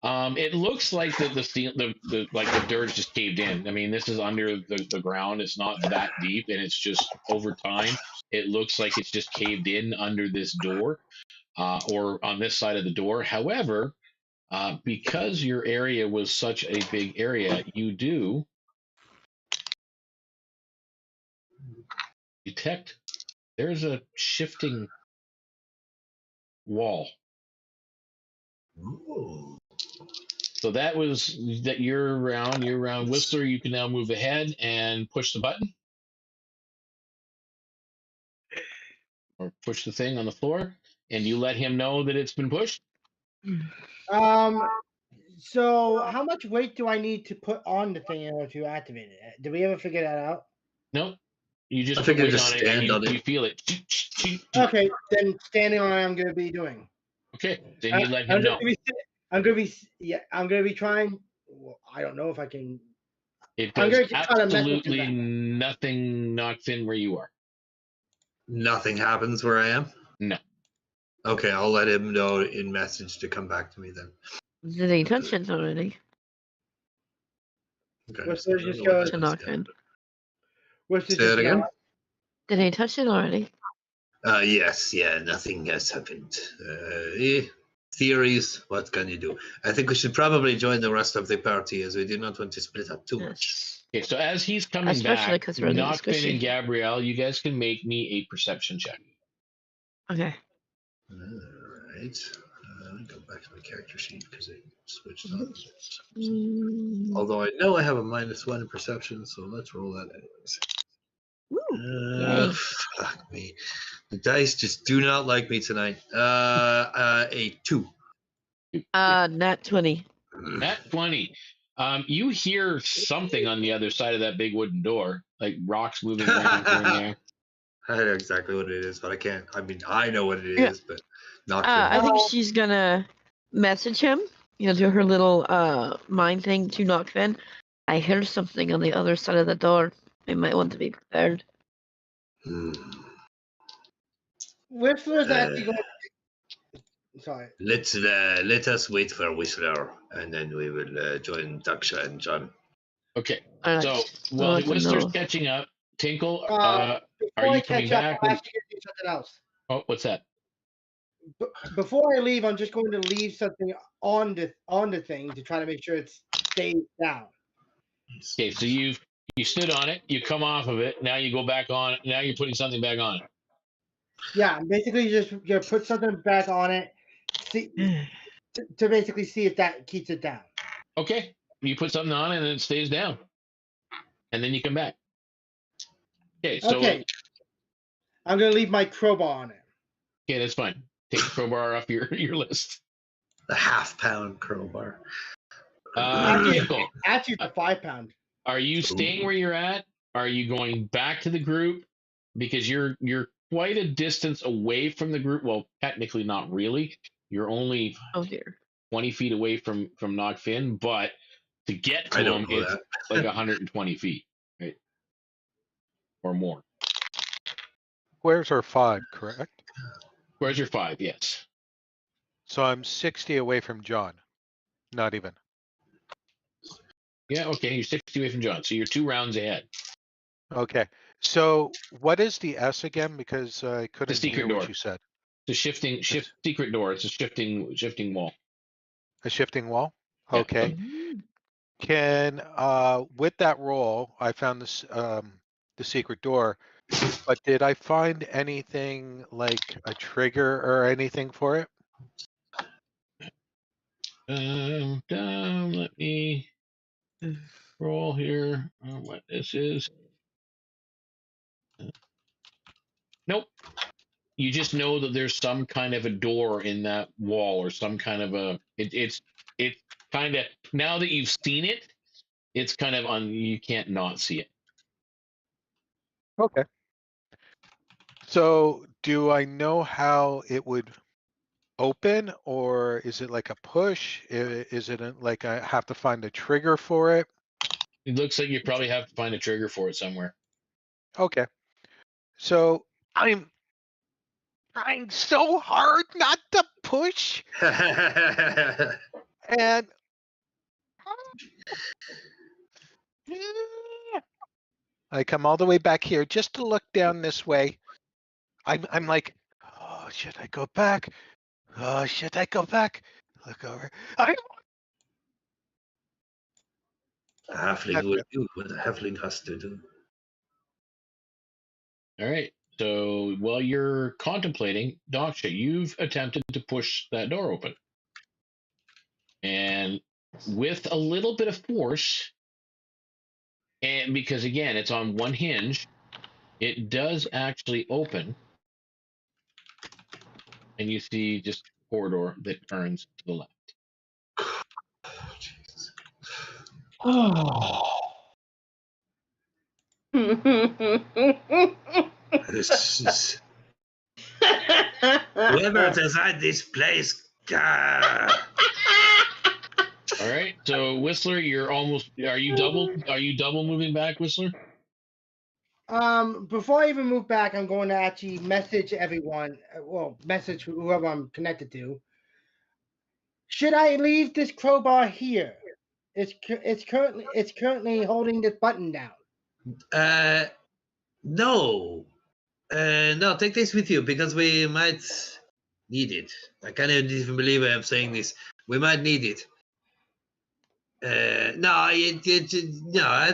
It looks like the dirt just caved in. I mean, this is under the ground. It's not that deep, and it's just over time. It looks like it's just caved in under this door, or on this side of the door. However, because your area was such a big area, you do detect there's a shifting wall. Ooh. So that you're around. You're around Whistler. You can now move ahead and push the button, or push the thing on the floor, and you let him know that it's been pushed. So how much weight do I need to put on the thing in order to activate it? Did we ever figure that out? Nope. You just I put think you weight just on it, stand and on it. you feel it. Okay, then standing on it, I'm going to be doing. Okay, then you let him know. I'm going to be trying. Well, I don't know if I can. It I'm does going to try to message absolutely him nothing knocked in where you are. Nothing happens where I am? No. Okay, I'll let him know in message to come back to me then. Did he touch it already? Okay. Whistler just goes To Nachfin. Say that again? Did he touch it already? Yes, nothing has happened. Theories, what can you do? I think we should probably join the rest of the party as we do not want to split up too much. Okay, so as he's coming Especially back, 'cause we're a little Nachfin squishy. and Gabriele, you guys can make me a perception check. Okay. All right. Go back to my character sheet because it switched on. Although I know I have a -1 in perception, so let's roll that anyways. Yay. Fuck me. The dice just do not like me tonight. A 2. Nat 20. Nat 20. You hear something on the other side of that big wooden door, like rocks moving around here and there. I know exactly what it is, but I can't. I mean, I know what it Yeah. is, but not. I think she's gonna message him, do her little mind thing to Nachfin. I hear something on the other side of the door. I might want to be prepared. Whistler's actually going. Sorry. Let us wait for Whistler, and then we will join Daksha and John. Okay. All right. So I'll while let them Whistler's know. catching up, Tinkle, Before are I you coming catch up, back? I'm actually going to do something else. Oh, what's that? Before I leave, I'm just going to leave something on the thing to try to make sure it stays down. Okay, so you stood on it, you come off of it, now you go back on it, now you're putting something back on it. Yeah, basically just put something back on it, see, to basically see if that keeps it down. Okay. you put something on and it stays down, and then you come back. Okay, so Okay. I'm gonna leave my crowbar on it. okay, that's fine. Take the crowbar off your list. The half-pound crowbar. Tinkle, Actually, it's a 5-pound. are you staying where you're at? Are you going back to the group? Because you're quite a distance away from the group. Well, technically not really. You're only Oh dear. 20 feet away from Nachfin, but to get to I him, don't know it's that. like 120 feet, right? Or more. Squares are 5, correct? Where's your 5? Yes. So I'm 60 away from John. Not even. Yeah, okay. You're 60 away from John. So you're 2 rounds ahead. Okay. So what is the S again? Because I couldn't secret hear what door. you said. The shift secret door. It's a shifting wall. A shifting wall? Yeah. Okay. Mm. Can with that roll, I found this the secret door, but did I find anything like a trigger or anything for it? Let me roll here on what this is. Nope. You just know that there's some kind of a door in that wall or some kind of a it's kind of, now that you've seen it, it's kind of on, you can't not see it. Okay. So do I know how it would open, or is it like a push? Is it like I have to find a trigger for it? It looks like you probably have to find a trigger for it somewhere. Okay. So I'm trying so hard not to push, and I come all the way back here just to look down this way. I'm like, oh, should I go back? Oh, should I go back? Look over. A halfling will do what a halfling has to do. All right. So while you're contemplating, Daksha, you've attempted to push that door open. And with a little bit of force, and because again, it's on one hinge, it does actually open. And you see just a corridor that turns to the left. Oh, Jesus. This is... Whoever designed this place. All right. So Whistler, you're almost. Are you double moving back, Whistler? Before I even move back, I'm going to actually message everyone. Well, message whoever I'm connected to. Should I leave this crowbar here? It's currently holding this button down. No. No, take this with you because we might need it. I can't even believe I am saying this. We might need it. No, I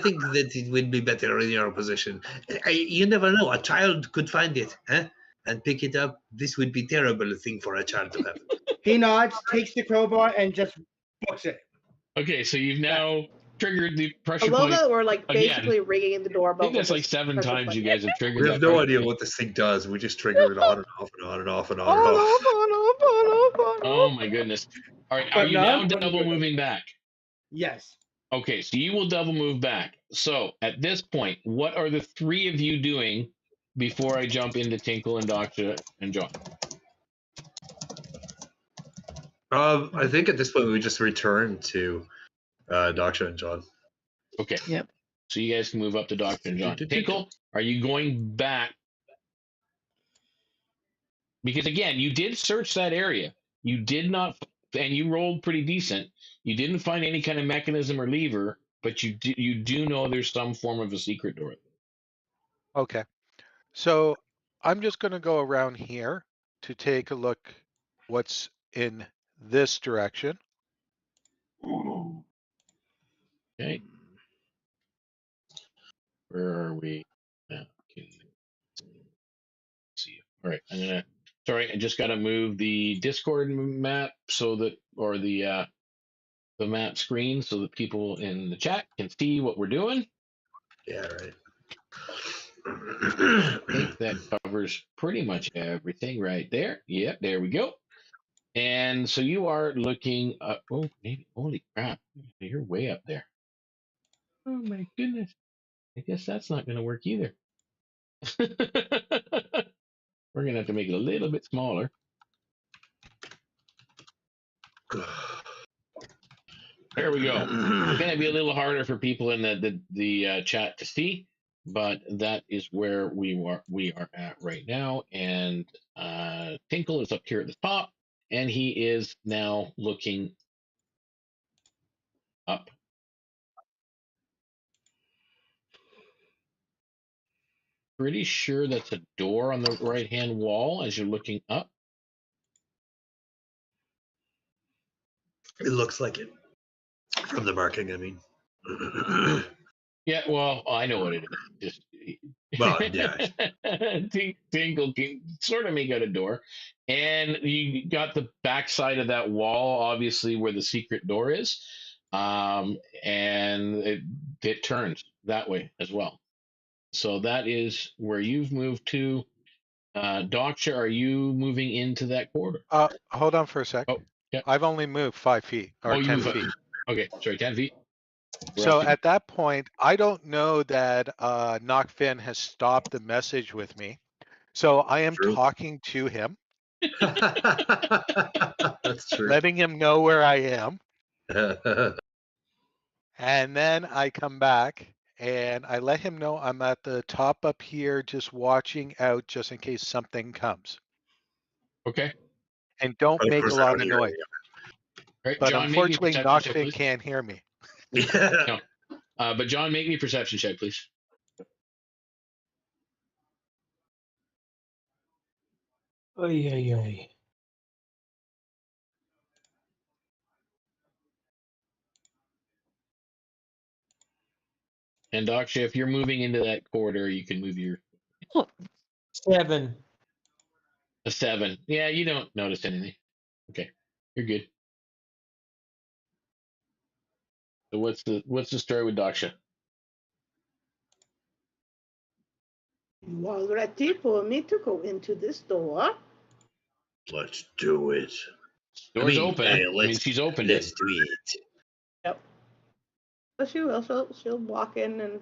think that it would be better in your position. You never know. A child could find it, huh? And pick it up. This would be terrible thing for a child to have. He nods, takes the crowbar, and just books it. Okay, so you've now triggered the I pressure love point. that we're like Again. basically ringing the I doorbell. think that's with like this 7 pressure times button. you guys have triggered We that. have no pressure idea point. what this thing does. We just trigger it on and off and on and off and on and off. Oh my goodness. All right, are But you no, now I'm putting double good. moving back? Yes. Okay, so you will double move back. So at this point, what are the 3 of you doing before I jump into Tinkle and Daksha and John? I think at this point we just return to Daksha and John. Okay. Yep. So you guys can move up to Daksha and John. Tinkle, are you going back? Because again, you did search that area. You did not, and you rolled pretty decent. You didn't find any kind of mechanism or lever, but you do know there's some form of a secret door. Okay. So I'm just going to go around here to take a look what's in this direction. Okay. Where are we now? See. All right. Sorry, I just got to move the Discord map so that, or the the map screen so that people in the chat can see what we're doing. Yeah, right. I think that covers pretty much everything right there. Yep, there we go. And so you are looking up. Oh, maybe. Holy crap. You're way up there. Oh, my goodness. I guess that's not going to work either. We're going to have to make it a little bit smaller. There we go. It's going to be a little harder for people in the chat to see, but that is where we are at right now. And Tinkle is up here at the top, and he is now looking up. Pretty sure that's a door on the right-hand wall as you're looking up. It looks like it from the marking. I mean, Yeah, well, I know what it is. Just well, yeah. Tinkle can sort of make out a door, and you got the backside of that wall, obviously, where the secret door is, and it turns that way as well. So that is where you've moved to. Daksha, are you moving into that corridor? Hold on for a sec. Oh, yeah. I've only moved 5 feet or 10 feet. Okay, sorry, 10 feet. So at that point, I don't know that Nachfin has stopped the message with me. So I am talking to him. That's true. Letting him know where I am. And then I come back and I let him know I'm at the top up here just watching out just in case something comes. Okay. And don't make a lot of noise. Right, But John, unfortunately, Nachfin can't hear me. Yeah. No. But John, make me a perception check, please. Oy, oy, oy. And Daksha, if you're moving into that corridor, you can move your 7. a 7. Yeah, you don't notice anything. Okay, you're good. So what's the story with Daksha? You are ready for me to go into this door? Let's do it. Door's open. She's opened it. Let's do it. Yep. So she will. She'll walk in and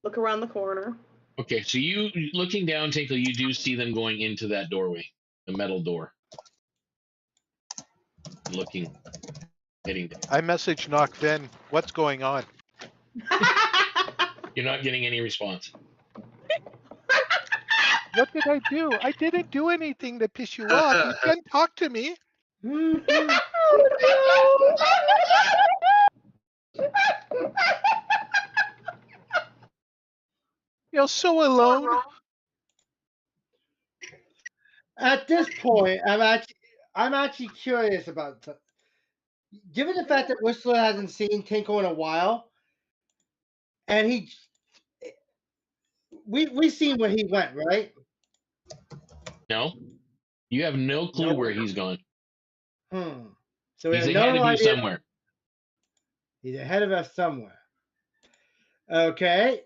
look around the corner. Okay, so you looking down, Tinkle, you do see them going into that doorway, the metal door. Heading down. I messaged Nachfin, what's going on? You're not getting any response. What did I do? I didn't do anything to piss you off. You can't talk to me. You're so alone. At this point, I'm actually curious about. Given the fact that Whistler hasn't seen Tinkle in a while, and we've seen where he went, right? No, you have no clue where he's gone. So He's we have ahead no of you idea. somewhere. He's ahead of us somewhere. Okay.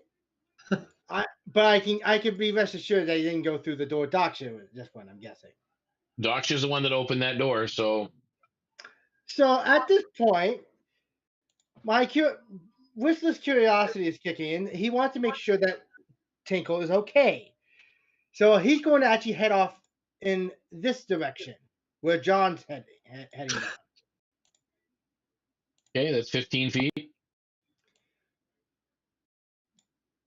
But I can be rest assured that he didn't go through the door Daksha at this point, I'm guessing. Daksha's the one that opened that door, so. So at this point, Whistler's curiosity is kicking in. He wants to make sure that Tinkle is okay. So he's going to actually head off in this direction where John's heading down. Okay, that's 15 feet.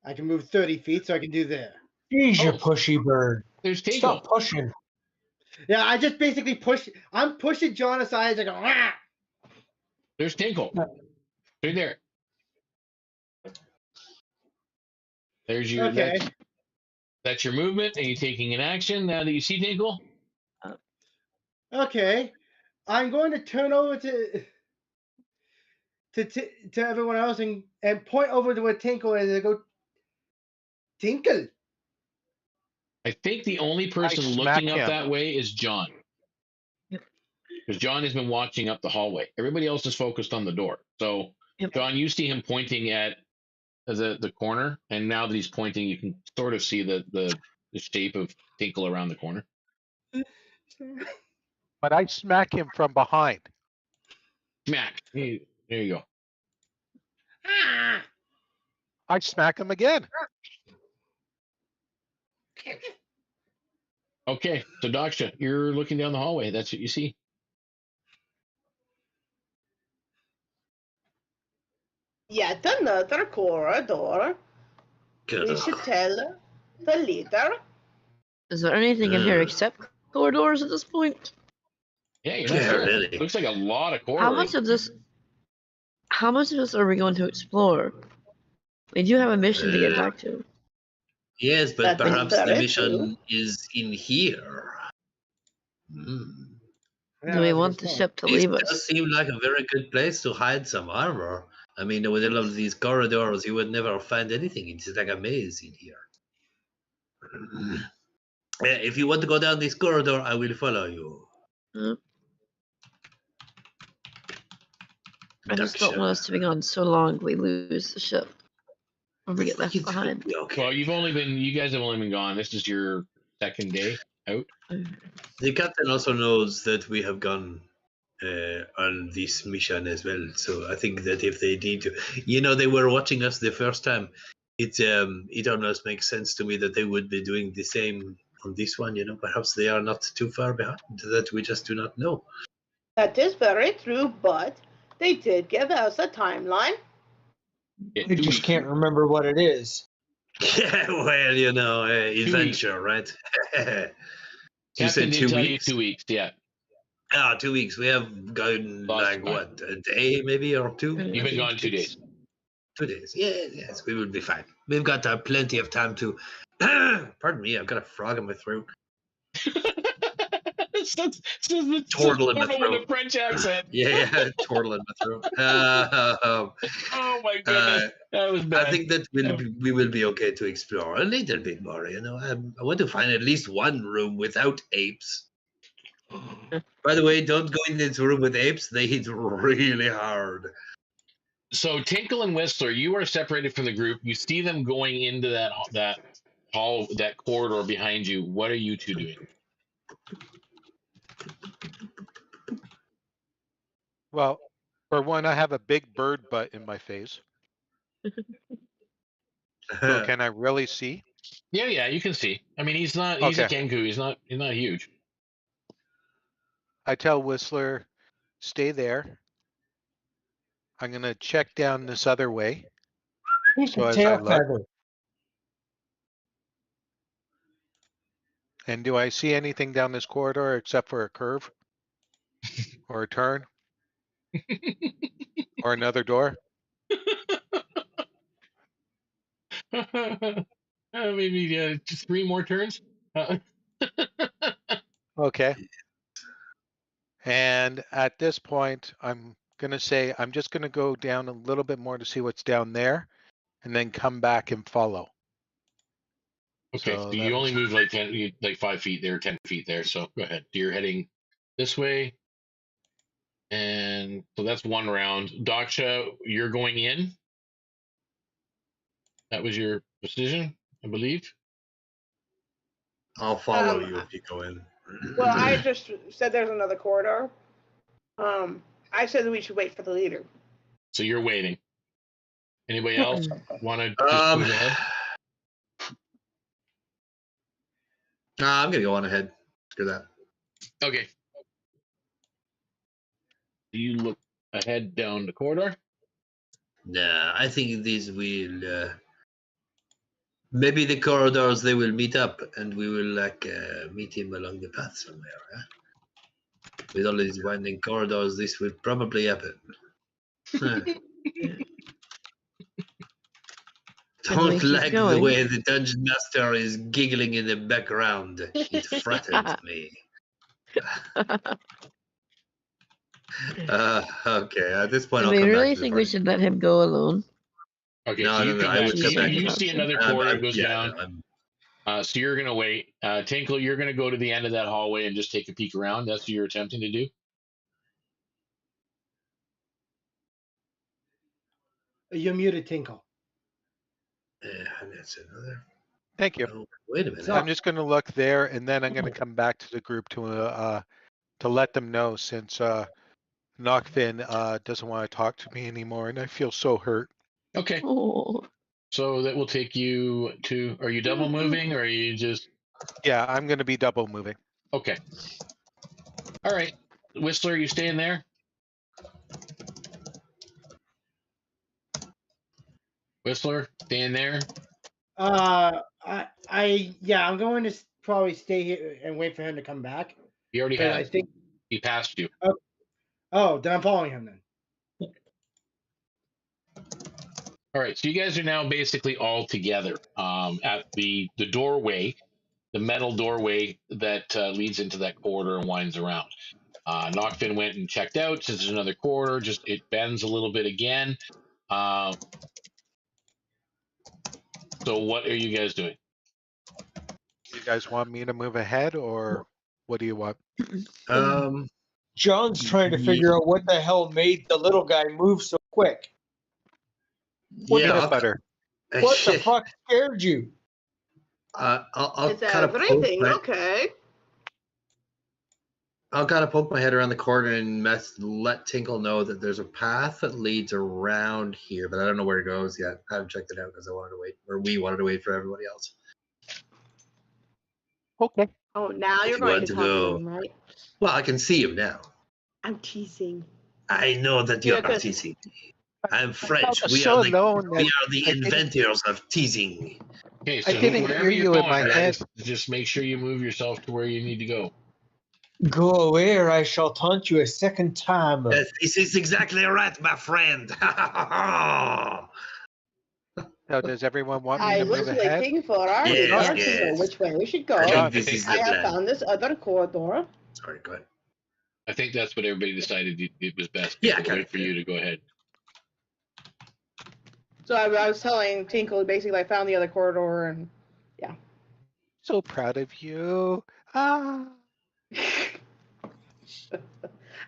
I can move 30 feet, so I can do there. He's your pushy bird. There's Tinkle. Stop pushing. Yeah, I just basically I'm pushing John aside. I go, ah! There's Tinkle. Right there. There's your. Okay. That's your movement. Are you taking an action now that you see Tinkle? Okay. I'm going to turn over to everyone else and point over to where Tinkle is and go, Tinkle. I think the only person looking up that way is John. because John has been watching up the hallway. Everybody else is focused on the door. So, Yep. John, you see him pointing at the corner, and now that he's pointing, you can sort of see the shape of Tinkle around the corner. But I smack him from behind. Smack. Hey, there you go. I smack him again. Okay, so Daksha, you're looking down the hallway. That's what you see. Yet another corridor. We should tell the leader. Is there anything in here except corridors at this point? Yeah, you're not sure. Really. Looks like a lot of corridors. How much of this are we going to explore? We do have a mission to get back to. Yes, but That's perhaps the very mission is in here. Do we want the ship to This leave does us? seem like a very good place to hide some armor. I mean, with all of these corridors, you would never find anything. It's like a maze in here. If you want to go down this corridor, I will follow you. I just don't want us to be gone so long we lose the ship. Or we get left It's behind. okay. Well, you guys have only been gone. This is your second day out. The captain also knows that we have gone on this mission as well. So I think that if they need to, they were watching us the first time. It almost makes sense to me that they would be doing the same on this one. Perhaps they are not too far behind. That we just do not know. That is very true, but they did give us a timeline. I just can't remember what it is. Yeah, well, adventure, right? You Captain said did 2 tell you weeks. 2 weeks, yeah. 2 weeks. We have gone Lost what, a day maybe or two? You've been gone 2 days. 2 days. Yes, we will be fine. We've got plenty of time to. Pardon me, I've got a frog in my throat. It's the Turtle in my with a throat. French accent. Yeah, turtle in my throat. Oh my goodness, that was bad. I think that we will be okay to explore a little bit more. I want to find at least one room without apes. By the way, don't go in this room with apes. They hit really hard. So Tinkle and Whistler, you are separated from the group. You see them going into that hall, that corridor behind you. What are you two doing? Well, for one, I have a big bird butt in my face. So can I really see? Yeah, you can see. I mean, he's a Kenku. He's not huge. I tell Whistler, stay there. I'm gonna check down this other way. So as I Tail look, feather. and do I see anything down this corridor except for a curve? Or a turn? Or another door? Maybe just 3 more turns. Okay. And at this point, I'm gonna say I'm just gonna go down a little bit more to see what's down there, and then come back and follow. Okay, So so you only move like 5 feet there, 10 feet there. So go ahead. You're heading this way, and so that's one round. Daksha, you're going in. That was your decision, I believe. I'll follow you if you go in. Well, I just said there's another corridor. I said that we should wait for the leader. So you're waiting. Anybody else want to just move ahead? Nah, I'm gonna go on ahead. Screw that. Okay. You look ahead down the corridor. Nah, I think these will. Maybe the corridors they will meet up, and we will meet him along the path somewhere. Huh? With all these winding corridors, this will probably happen. Don't like the way the dungeon master is giggling in the background. It frattens me. Okay, at this point, Do I'll we come really back. think we should let him go alone? Okay, No, so you no, come I back. would come back. You see another corridor goes down. No, So you're gonna wait. Tinkle, you're gonna go to the end of that hallway and just take a peek around. That's what you're attempting to do. You're muted, Tinkle. And that's another. Thank you. Oh, wait a minute. So- I'm just going to look there, and then I'm going to come back to the group to let them know, since Nachfin doesn't want to talk to me anymore, and I feel so hurt. Okay. Oh, So that will take you to. Are you double moving, or are you just? Yeah, I'm going to be double moving. Okay. All right, Whistler, you staying there? Whistler, staying there? I'm going to probably stay here and wait for him to come back. He already 'Cause has. I think. He passed you. Oh, then I'm following him then. All right, so you guys are now basically all together at the doorway, the metal doorway that leads into that corridor and winds around. Nachfin went and checked out. Since there's another corridor, just it bends a little bit again. So what are you guys doing? You guys want me to move ahead, or what do you want? John's trying to figure out what the hell made the little guy move so quick. Peanut butter. What the fuck scared you? I'll It's kind of everything, okay. I'll kind of poke my head around the corner and let Tinkle know that there's a path that leads around here, but I don't know where it goes yet. I haven't checked it out because I wanted to wait, or we wanted to wait for everybody else. Okay. Oh, now you're You going want to to talk to go? him, right? Well, I can see him now. I'm teasing. I know that you're Yeah, not 'cause- teasing me. I'm French. felt We so are alone that the I didn't- inventors of teasing. Okay, I so didn't wherever hear you're you in going, my head. just make sure you move yourself to where you need to go. Go away or I shall taunt you a second time. Yes, this is exactly right, my friend. So does everyone want me I to was move ahead? waiting for our Yes, leader to yes. know which way we should go. I John, think this is I the have plan. found this other corridor. Sorry, go ahead. I think that's what everybody decided it was best. Yeah, to wait for you to go ahead. So I was telling Tinkle basically I found the other corridor and So proud of you. Ah.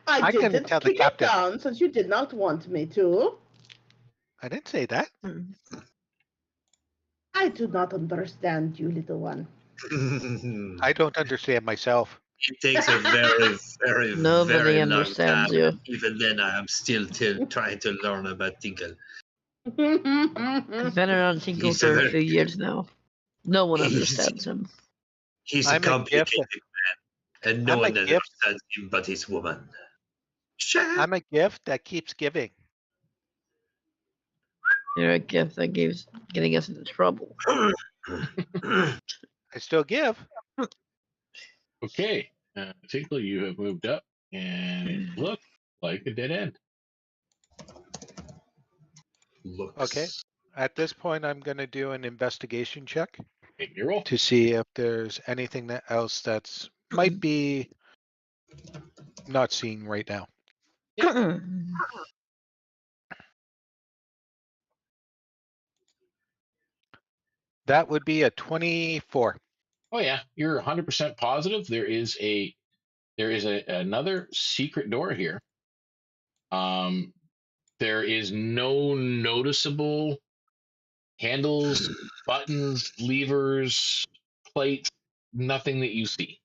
I couldn't didn't tell the kick it captain. down since you did not want me to. I didn't say that. I do not understand you, little one. I don't understand myself. It takes a very, very, Nobody very long understands time. you. Even then, I am still trying to learn about Tinkle. I've been around Tinkle He's a for a very- few years now. No one He's- understands him. He's a I'm a gift. complicated man, and no I'm a one gift. understands him but his woman. I'm a gift that keeps giving. You're a gift that keeps getting us into trouble. I still give. Okay, Tinkle, you have moved up, and it looks like a dead end. Looks. Okay. At this point, I'm going to do an investigation check Make your roll. to see if there's anything else that's might be not seeing right now. That would be a 24. Oh yeah, you're 100% positive. There is another secret door here. There is no noticeable handles, buttons, levers, plates, nothing that you see.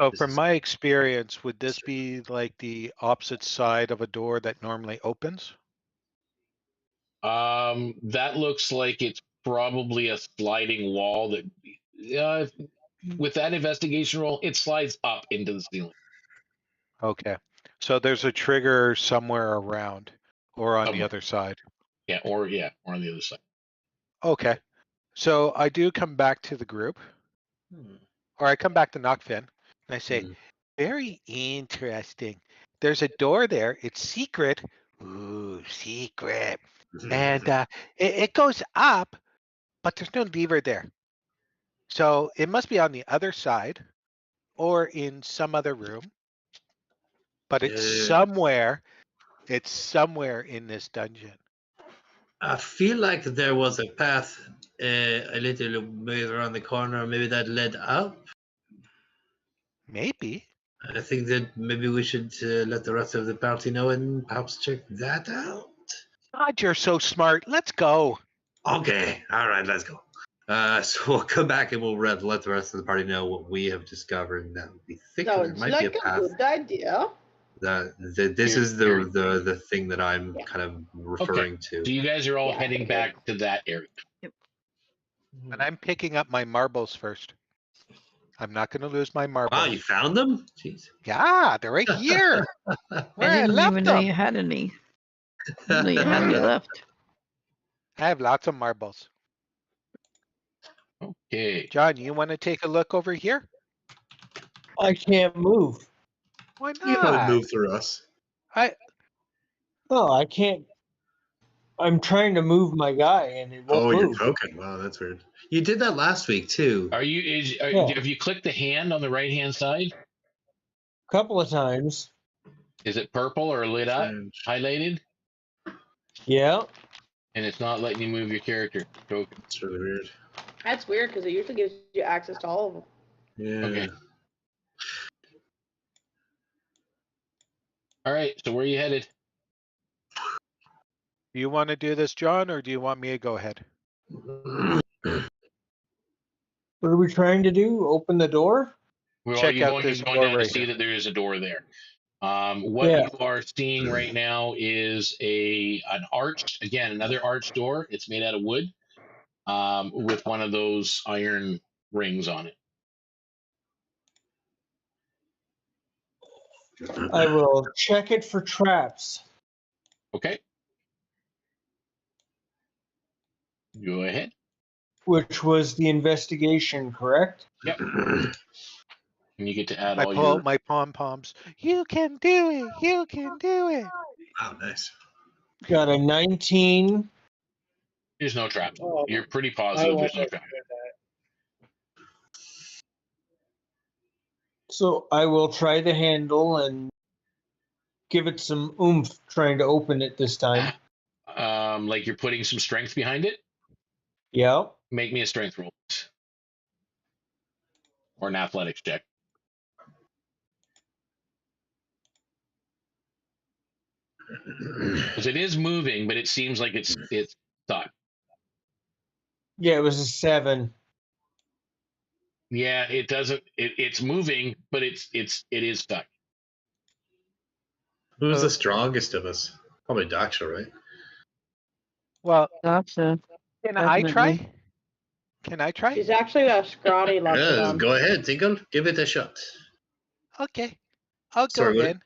So This from is- my experience, would this be like the opposite side of a door that normally opens? That looks like it's probably a sliding wall that, with that investigation roll, it slides up into the ceiling. Okay. So there's a trigger somewhere around or on the Somewhere. other side. Or on the other side. Okay. So I do come back to the group, or I come back to Nachfin, and I say, very interesting. There's a door there. It's secret. Ooh, secret. And it goes up, but there's no lever there. So it must be on the other side or in some other room. But it's somewhere. It's somewhere in this dungeon. I feel like there was a path a little bit around the corner. Maybe that led up. Maybe. I think that maybe we should let the rest of the party know and perhaps check that out. God, you're so smart. Let's go. Okay, all right, let's go. So we'll come back and we'll let the rest of the party know what we have discovered, and that we think there Sounds might like be a path. good idea. This is the thing that I'm kind of referring to. So you guys are all Yeah, heading okay. back to that area. And I'm picking up my marbles first. I'm not going to lose my marbles. Wow, you found them? Jeez. Yeah, they're right here. Where I I didn't left even know them. you had any. Didn't know you had any left. I have lots of marbles. Okay. John, you want to take a look over here? I can't move. Why You can probably not? move through us. Oh, I can't. I'm trying to move my guy and it won't Oh, you're move. joking. Wow, that's weird. You did that last week too. Are you? Yeah. Have you clicked the hand on the right hand side? A couple of times. Is it purple or lit up, Strange. highlighted, Yeah. and it's not letting you move your character? Joking. It's really weird. That's weird because it usually gives you access to all of them. Yeah. Okay. All right. So where are you headed? Do you want to do this, John, or do you want me to go ahead? What are we trying to do? Open the door? Check You're out going, this you're going door down right to see here. that there is a door there. What Yeah. you are seeing right now is an arched, again, another arched door. It's made out of wood, with one of those iron rings on it. I will check it for traps. Okay. Go ahead. Which was the investigation, correct? Yep. And you get to add I all pull your. out my pom-poms. You can do it. You can do it. Wow, nice. Got a 19. There's no trap. Oh, You're pretty I positive want there's no to trap. hear that. So I will try the handle and give it some oomph trying to open it this time. Like you're putting some strength behind it. Yep. Make me a strength roll or an athletics check. Because it is moving, but it seems like it's stuck. Yeah, it was a 7. Yeah, it doesn't. It's moving, but it is stuck. Who's the strongest of us? Probably Daksha, right? Well, Daksha. can I try? Definitely. Can I try? She's actually a scrawny Yeah, Loxodon. go ahead, Tinkle. Give it a shot. Okay. I'll go Sorry, then.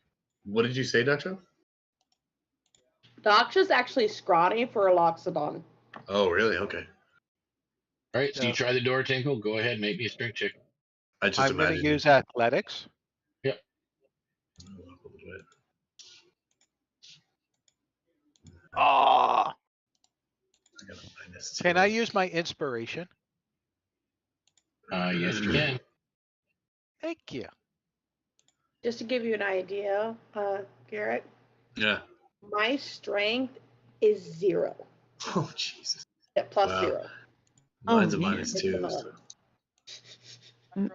what did you say, Daksha? Daksha's actually scrawny for a Loxodon. Oh, really? Okay. All right, so you Yeah. try the door, Tinkle. Go ahead, make me a strength check. I just I'm going to imagined. use athletics. Oh, I got a -2. can I use my inspiration? Yes, you can. Thank you. Just to give you an idea, Garrett, Yeah. my strength is 0. Oh, Jesus. Yeah, plus Wow. 0. Mine's a man. -2. It's an 11.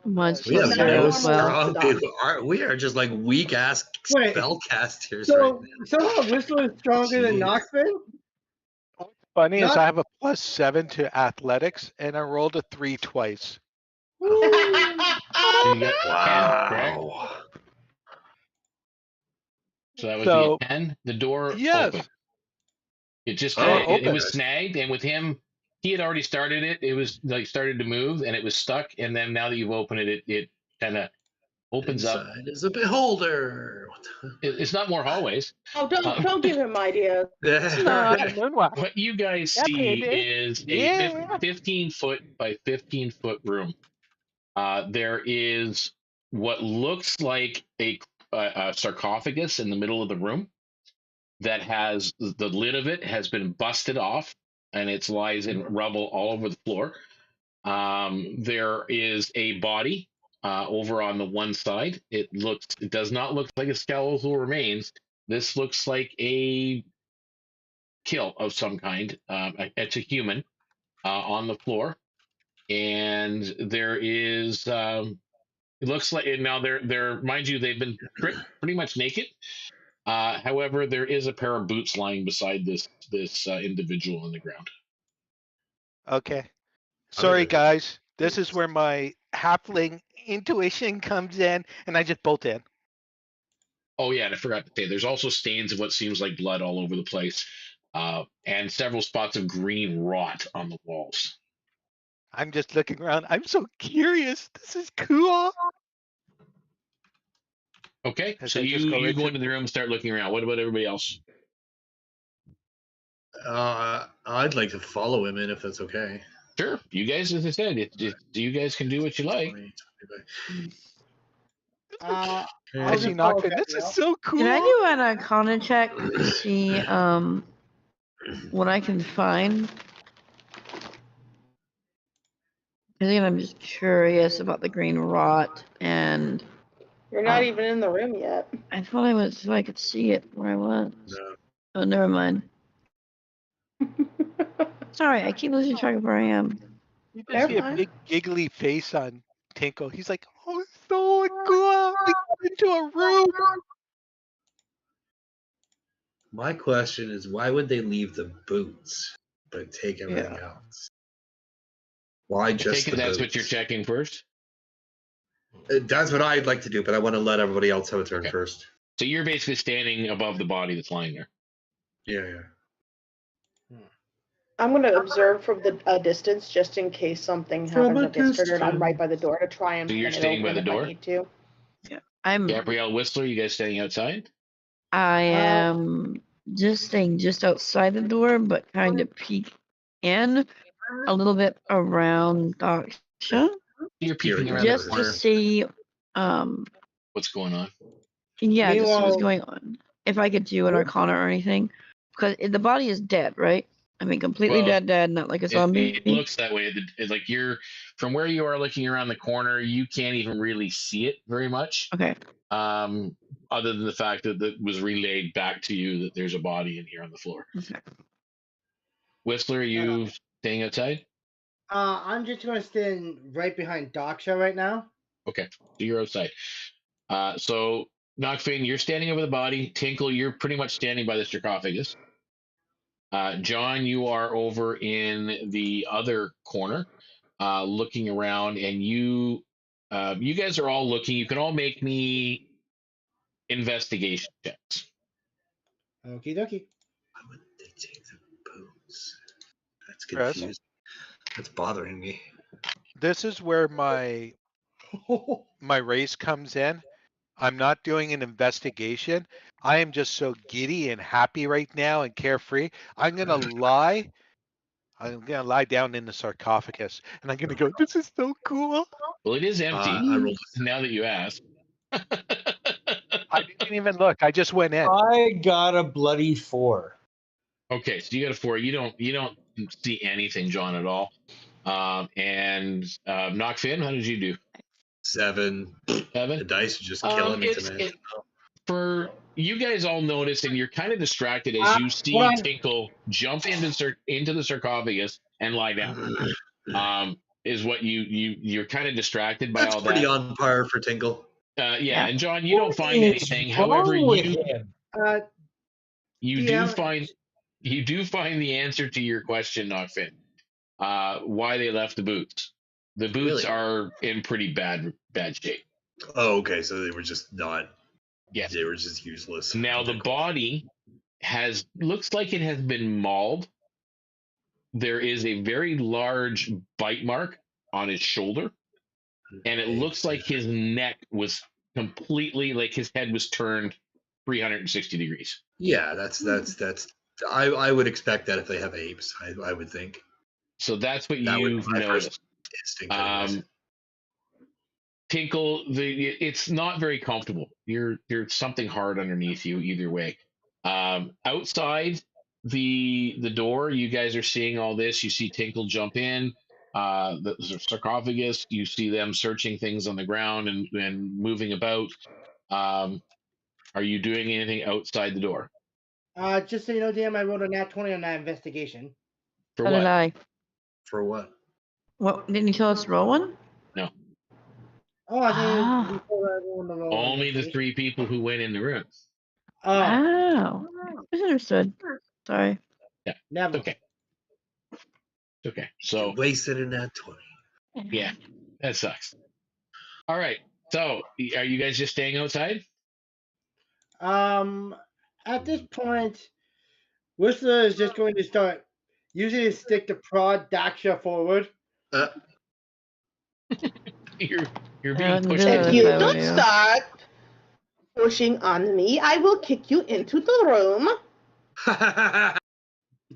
Mine's We have plus That's no 0 normal as well. strong Loxodon. people. We are just like weak ass Wait, spellcasters So, right now. somehow Whistler is stronger than Jeez. Nachfin? Funny is Not- I have a +7 to athletics, and I rolled a 3 twice. So you got 10, correct? Wow. So that would So- be a 10. The door Yes. opened. It just Oh, it open was it. snagged, and with him, he had already started it. It was like started to move, and it was stuck. And then now that you've opened it, it kind of opens up. Inside is a beholder. It's not more hallways. Oh, don't give him ideas. Moonwalk. What you guys Yeah, see baby. is a Yeah. 15-foot by 15-foot room. There is what looks like a sarcophagus in the middle of the room that has the lid of it has been busted off, and it lies in rubble all over the floor. There is a body over on the one side. It does not look like a skeletal remains. This looks like a kill of some kind. It's a human on the floor, and there is. It looks like now they're mind you, they've been stripped pretty much naked. However, there is a pair of boots lying beside this individual on the ground. Okay. Sorry, guys. This is where my halfling intuition comes in, and I just bolt in. Oh yeah, and I forgot to say, there's also stains of what seems like blood all over the place, and several spots of green rot on the walls. I'm just looking around. I'm so curious. This is cool. Okay, As so I just you go go into- into the room and start looking around. What about everybody else? I'd like to follow him in if that's okay. Sure, you guys, as I said, you guys can do what you like. 20, 20 I I was see just follow Nachfin. This is Gabriele. so cool. Can I do an Arcana check to see what I can find? I think I'm just curious about the green rot, and You're not even in the room yet. I thought I was so I could see it where I was. No. Oh, never mind. Sorry, I keep losing track of where I am. You just Never see a mind. big giggly face on Tinkle. He's like, "Oh, it's so cool. We got into a room." My question is, why would they leave the boots but take everything else? Why I just take it the that's boots? what you're checking first. That's what I'd like to do, but I want to let everybody else have a turn Okay. first. So you're basically standing above the body that's lying there. Yeah. I'm going to observe from a distance just in case something From happens a that gets triggered. I'm right distance. by the door to try and So you're pin it staying by open the if door? I need to. I'm Gabrielle, Whistler, you guys standing outside? I am just staying just outside the door, but kind of peek in a little bit around Daksha, You're peeking Here, around the just to corner. see What's going on? yeah, just see what's Meanwhile- going on. If I could do an Arcana or anything, because the body is dead, right? I mean, completely Well, dead, not like a zombie. It looks that way. It's like you're from where you are looking around the corner, you can't even really see it very much. Okay. Other than the fact that it was relayed back to you that there's a body in here on the floor. Okay. Whistler, are you staying outside? I'm just going to stand right behind Daksha right now. Okay, so you're outside. So Nachfin, you're standing over the body. Tinkle, you're pretty much standing by the sarcophagus. John, you are over in the other corner, looking around, and you guys are all looking. You can all make me investigation checks. Okie dokie. Why would they take the boots? That's Chris? confusing. That's bothering me. This is where my race comes in. I'm not doing an investigation. I am just so giddy and happy right now and carefree. I'm gonna lie down in the sarcophagus, and I'm gonna go, "This is so cool." Well, it is empty. I rolled Now that you ask. I didn't even look. I just went in. I got a bloody 4. Okay, so you got a 4. You don't see anything, John, at all. And Nachfin, how did you do? 7. 7. The dice are just killing me tonight. For you guys all notice, and you're kind of distracted as you see what? Tinkle jump into the sarcophagus and lie down. Is what you're kind of distracted by That's all pretty that. on par for Tinkle. Yeah, and John, you don't find What is anything. wrong However, with you him? you Yeah. do find the answer to your question, Nachfin. Why they left the boots? The boots Really? are in pretty bad shape. Oh, okay. So they were just not. Yes. They were just useless. Now the body looks like it has been mauled. There is a very large bite mark on his shoulder, and it looks like his neck was completely, like his head was turned 360 degrees. Yeah, that's. I would expect that if they have apes. I would think. So that's what That would you've be my first noticed. instinct. anyways. Tinkle, it's not very comfortable. There's something hard underneath you either way. Outside the door, you guys are seeing all this. You see Tinkle jump in, the sarcophagus. You see them searching things on the ground and moving about. Are you doing anything outside the door? Just so you know, DM, I rolled a nat 20 on that investigation. For How what? did I? For what? What didn't you tell us to roll one? No. Oh, I Ah. think before I rolled the roll. Only the 3 people who went in the room. Wow. Misunderstood. Sorry. Never. Okay. Okay. So Wasted in that 20. yeah, that sucks. All right. So are you guys just staying outside? At this point, Whistler is just going to start using his stick to prod Daksha forward. You're I being wouldn't pushed do into it If if you I were don't you. start pushing on me, I will kick you into the room.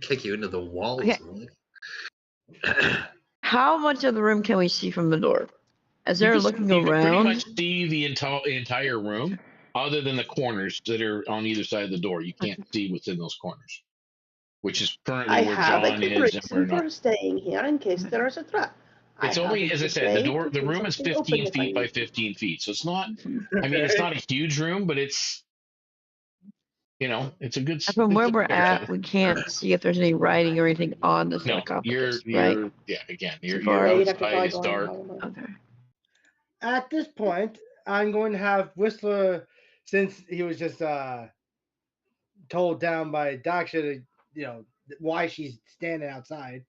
Kick you into the walls. Okay. How much of the room can we see from the door? As they're looking You can pretty around. much see the entire room, other than the corners that are on either side of the door. You can't see what's in those corners, which is currently I where have a John good is, and we're reason not. for staying here in case there is a threat. It's I only, have a as I good said, way the to room keep is something 15 open if I feet by need to. 15 feet, so it's not. I mean, Okay. it's not a huge room, but it's, it's a good. From where it's a we're fair at, size. we can't see if there's any writing or anything on the No, sarcophagus, you're right? again, So you're far. Yeah, you'd have to outside. probably It's go in dark. the hallway. Okay. At this point, I'm going to have Whistler, since he was just told down by Daksha to, why she's standing outside.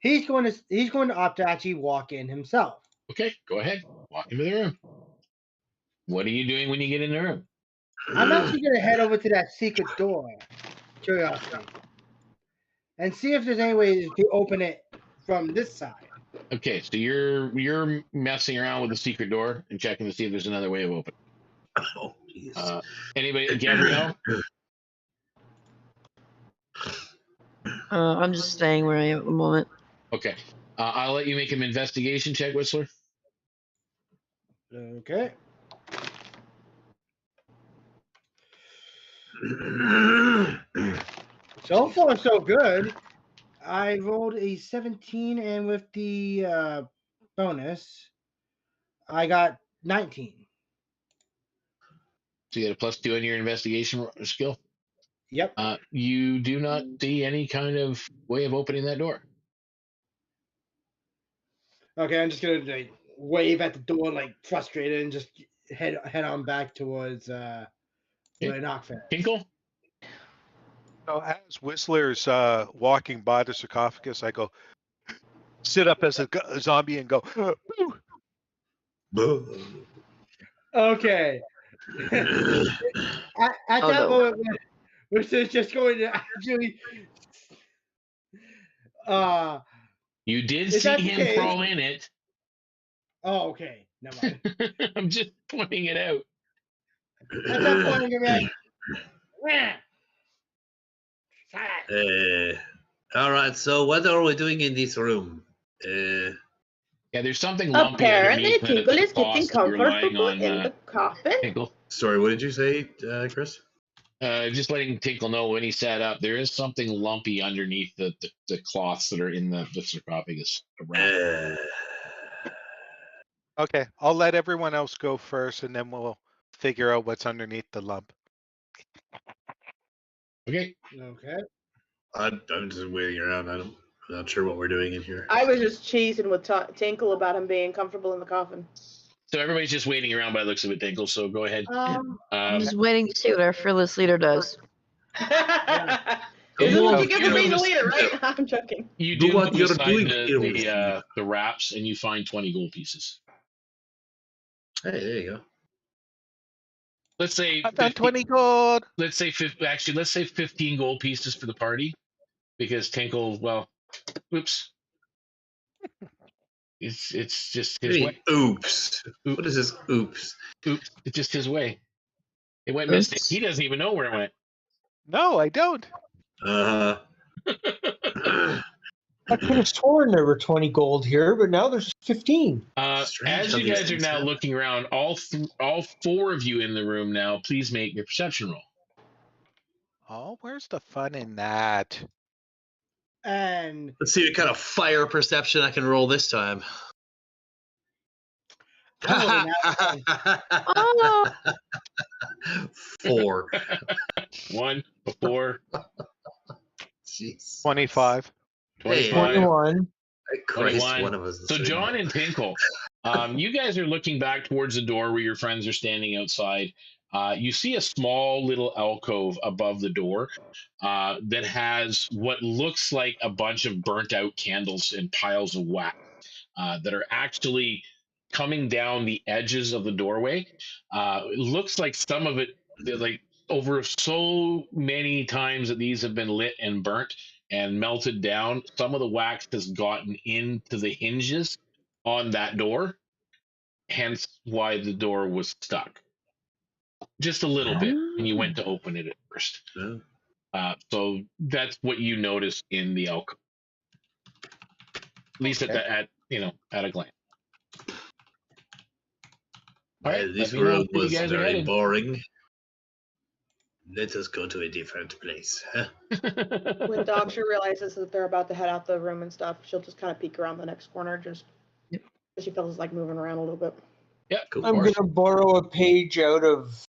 He's going to opt to actually walk in himself. Okay, go ahead. Walk into the room. What are you doing when you get in the room? I'm actually going to head over to that secret door, curiosity, and see if there's any way to open it from this side. Okay, so you're messing around with the secret door and checking to see if there's another way of opening. Oh, jeez. Anybody, Gabriele? I'm just staying where I am at the moment. Okay, I'll let you make an investigation check, Whistler. Okay. So far, so good. I rolled a 17, and with the bonus, I got 19. So you get a +2 on your investigation skill. Yep. You do not see any kind of way of opening that door. Okay, I'm just gonna wave at the door, frustrated, and just head on back towards where Nachfin. Tinkle? So as Whistler's walking by the sarcophagus, I go sit up as a zombie and go. "Boo." Okay. at Oh, that no. moment, which is just going to actually. You did Is see that the him case? crawl in it. Oh, okay. Never mind. I'm just pointing it out. At that point, I'm gonna be like, All right. So what are we doing in this room? Yeah, there's something lumpy Apparently, underneath Tinkle is the getting cloth that you're lying comfortable on, in the coffin. Tinkle. Sorry, what did you say, Chris? Just letting Tinkle know when he sat up, there is something lumpy underneath the cloths that are in the sarcophagus. Around. Okay, I'll let everyone else go first, and then we'll figure out what's underneath the lump. Okay. Okay. I'm just waiting around. I'm not sure what we're doing in here. I was just cheesing with Tinkle about him being comfortable in the coffin. So everybody's just waiting around by the looks of it, Tinkle. So go ahead. I'm just waiting to see what our fearless leader does. This is what Well, you get for being the leader, right? I'm joking. You Do do what move you're aside doing, the wraps, and you find 20 gold pieces. Hey, there you go. Let's say I've got 20 gold. Let's say 15 gold pieces for the party, because Tinkle, well, oops. It's just his way. Oops. What is this? Oops. Oops. It's just his way. It went Oops. missing. He doesn't even know where it went. No, I don't. I could have sworn there were 20 gold here, but now there's 15. Strange As how you these guys are things now happen. looking around, all four of you in the room now, please make your perception roll. Oh, where's the fun in that? And Let's see what kind of fire perception I can roll this time. Oh, 4. 1, 4, Jeez. 25. 25. 21. Christ, 21. one of us. is So saying John no. and Tinkle, you guys are looking back towards the door where your friends are standing outside. you see a small little alcove above the door that has what looks like a bunch of burnt out candles and piles of wax that are actually coming down the edges of the doorway. It looks like some of it, like over so many times that these have been lit and burnt and melted down, some of the wax has gotten into the hinges on that door, hence why the door was stuck. Just a little bit when you went to open it at first. So that's what you notice in the alcove, at least at a glance. All right, this let me know room where you was guys are very headed. boring. Let us go to a different place. Huh? When Daksha realizes that they're about to head out the room and stuff, she'll just kind of peek around the next corner, just she feels like moving around a little bit. Yeah, Cool. I'm going to borrow a page out of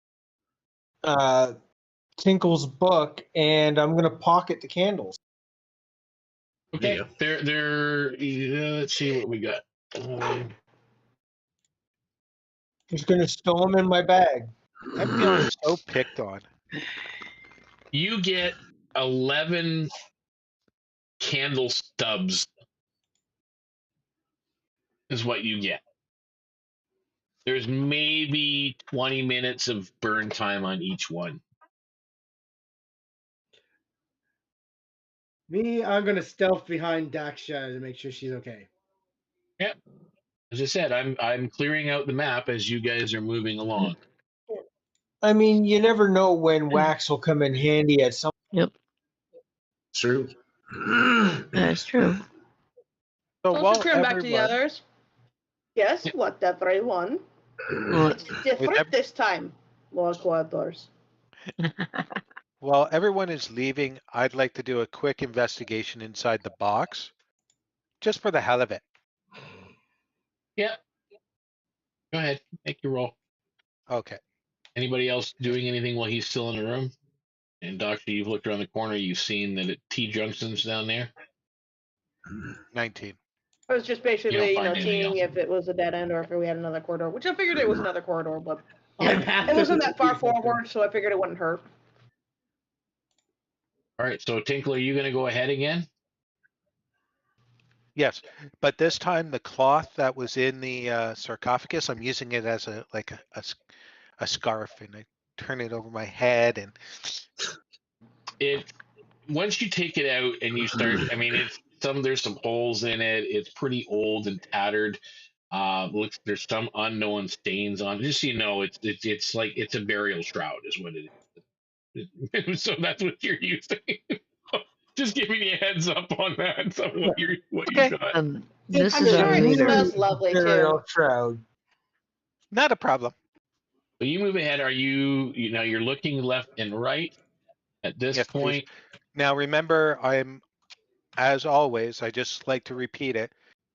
Tinkle's book, and I'm going to pocket the candles. Okay, Yeah. let's see what we got. Just going to stow them in my bag. I'm feeling so picked on. You get 11 candle stubs is what you get. There's maybe 20 minutes of burn time on each one. I'm gonna stealth behind Daksha to make sure she's okay. Yep. As I said, I'm clearing out the map as you guys are moving along. I mean, you never know when wax will come in handy at some. Yep, True. that's true. So So while to turn back to the everyone, others. Yes, Yep. what everyone. Well, It's different ev- this time, Lord Quadors. while everyone is leaving, I'd like to do a quick investigation inside the box, just for the hell of it. Yeah. Go ahead, make your roll. Okay. Anybody else doing anything while he's still in the room? And Doctor, you've looked around the corner, you've seen that T Junction's down there. 19. I was just You don't basically, find anything seeing else. if it was a dead end or if we had another corridor, which I figured it was another corridor, but Yeah. it wasn't that far forward, so I figured it wouldn't hurt. All right, so Tinkle, are you going to go ahead again? Yes, but this time the cloth that was in the sarcophagus, I'm using it as a scarf, and I turn it over my head, and Once you take it out and you start, I mean, there's some holes in it. It's pretty old and tattered. Looks there's some unknown stains on it. Just so you know, it's like it's a burial shroud is what it is. So that's what you're using. Just giving you a heads up on that. So what you got. this I'm is sure our it leader. smells lovely Burial too. shroud. not a problem. But you move ahead. Are you're looking left and right at this Yes, please. point? Now remember, as always, I just like to repeat it.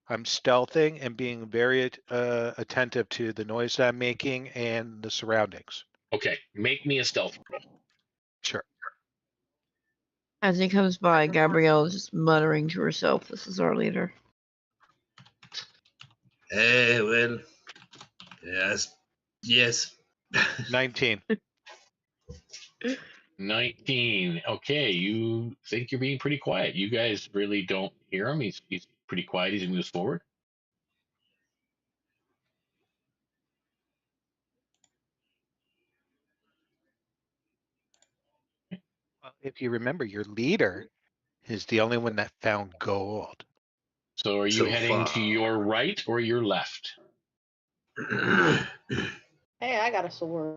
I'm stealthing and being very attentive to the noise that I'm making and the surroundings. Okay, make me a stealth roll. Sure. As he comes by, Gabrielle is just muttering to herself, "This is our leader." Well, yes. 19. 19. Okay, you think you're being pretty quiet. You guys really don't hear him. He's pretty quiet as he moves forward. Well, if you remember, your leader is the only one that found gold. So are you So heading far. to your right or your left? Hey, I got a sword.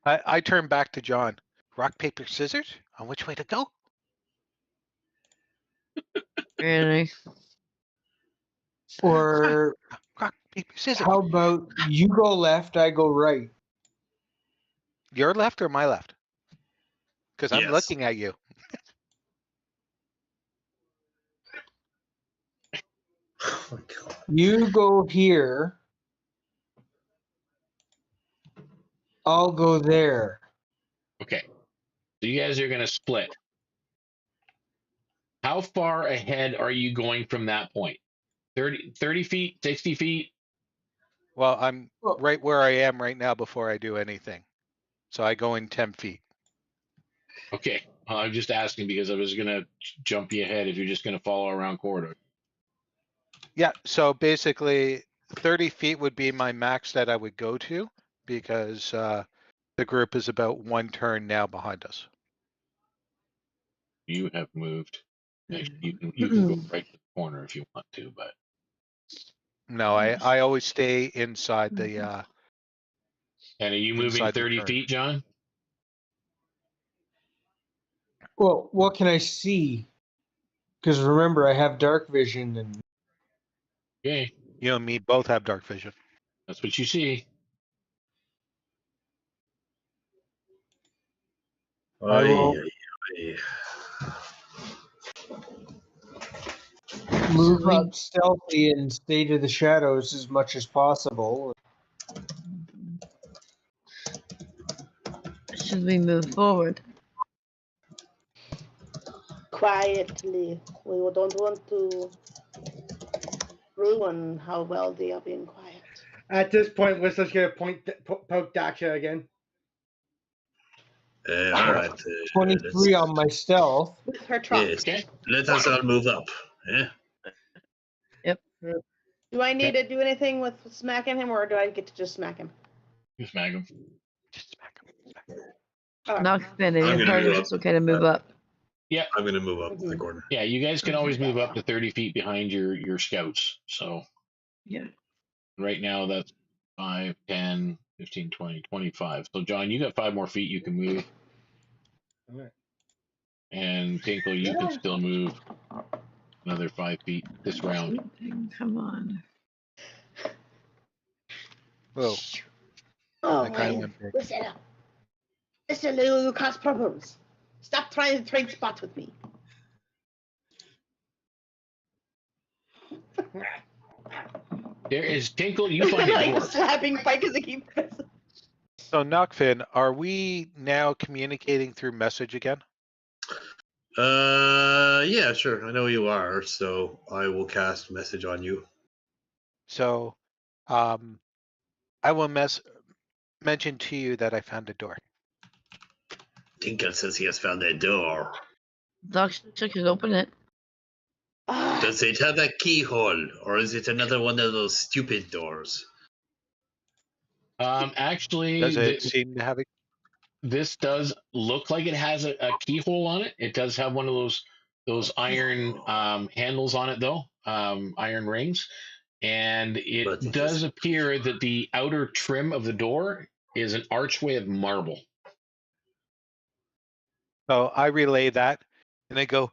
I turn back to John. Rock, paper, scissors? On which way to go? Really? Or Rock, paper, scissors. how about you go left, I go right? Your left or my left? Because I'm Yes. looking at you. Oh my god. You go here. I'll go there. Okay. So you guys are going to split. How far ahead are you going from that point? 30 feet, 60 feet? Well, I'm right where I am right now before I do anything. So I go in 10 feet. Okay. I'm just asking because I was going to jump you ahead if you're just going to follow around corridor. Yeah, so basically 30 feet would be my max that I would go to because the group is about one turn now behind us. You have moved. Actually, you can go right to the corner if you want to, but No, I always stay inside the and are you moving inside the 30 turn. feet, John? Well, what can I see? Because remember, I have dark vision, and Okay, You and me both have dark vision. that's what you see. I will move up stealthy and stay to the shadows as much as possible. Should we move forward? Quietly. We don't want to ruin how well they are being quiet. At this point, Whistler's gonna poke Daksha again. All right. 23 on my stealth. With her trunk. Yes. Okay. Let us all move up. Yeah. Yep. Do I need to do anything with smacking him, or do I get to just smack him? You smack him. Just smack him. Oh. Nachfin, I'm in gonna part move of up. it's okay to move up. Yeah. I'm going to move up to the corner. Yeah, you guys can always move up to 30 feet behind your scouts. So Yeah. right now that's 5, 10, 15, 20, 25. So John, you got 5 more feet you can move. All right. And Tinkle, you can still move another 5 feet this round. Come on. Whoa, Oh, that guy man. went big. Listen up. Listen, you cause problems. Stop trying to trade spots with me. There is Tinkle, you find a like door. slapping Pike as a keep. So Nachfin, are we now communicating through message again? Yeah, sure. I know you are, so I will cast message on you. So I will mention to you that I found a door. Tinkle says he has found a door. Daksha could open it. Does it have a keyhole, or is it another one of those stupid doors? Actually, Does it seem to have a this does look like it has a keyhole on it. It does have one of those iron handles on it, though, iron rings, and it does appear that the outer trim of the door is an archway of marble. So I relay that, and I go,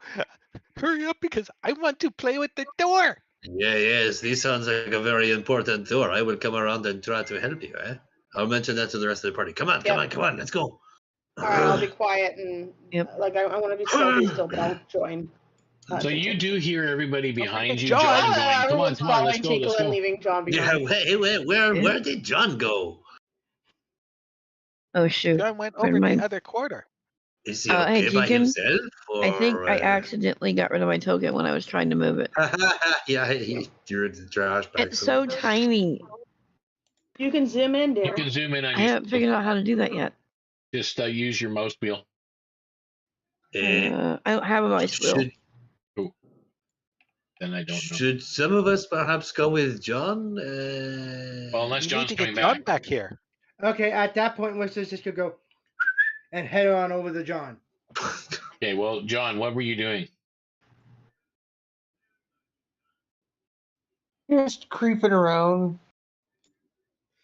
hurry up because I want to play with the door. Yes, this sounds like a very important door. I will come around and try to help you, eh? I'll mention that to the rest of the party. Come on, come on, let's go. All right, I'll be quiet and like I want to be stealthy still, but I'll join. So you do hear everybody behind you, John. John, going, come on, let's go, Tinkle let's and go. leaving John behind. Yeah, where did John go? Oh shoot. John went over the other quarter. Is he okay Hey, by Deacon, himself? Or, I think I accidentally got rid of my token when I was trying to move it. Yeah, he threw it in the trash bag. It's so tiny. You can zoom in, dear. You can zoom in on I haven't figured out how to do that yet. Just use your mouse wheel. I don't have a mouse wheel. Then I don't know. Should some of us perhaps go with John? Well, unless You John's need to coming get John back. back here. Okay, at that point, Whistler's just gonna go and head on over to John. Okay, well, John, what were you doing? Just creeping around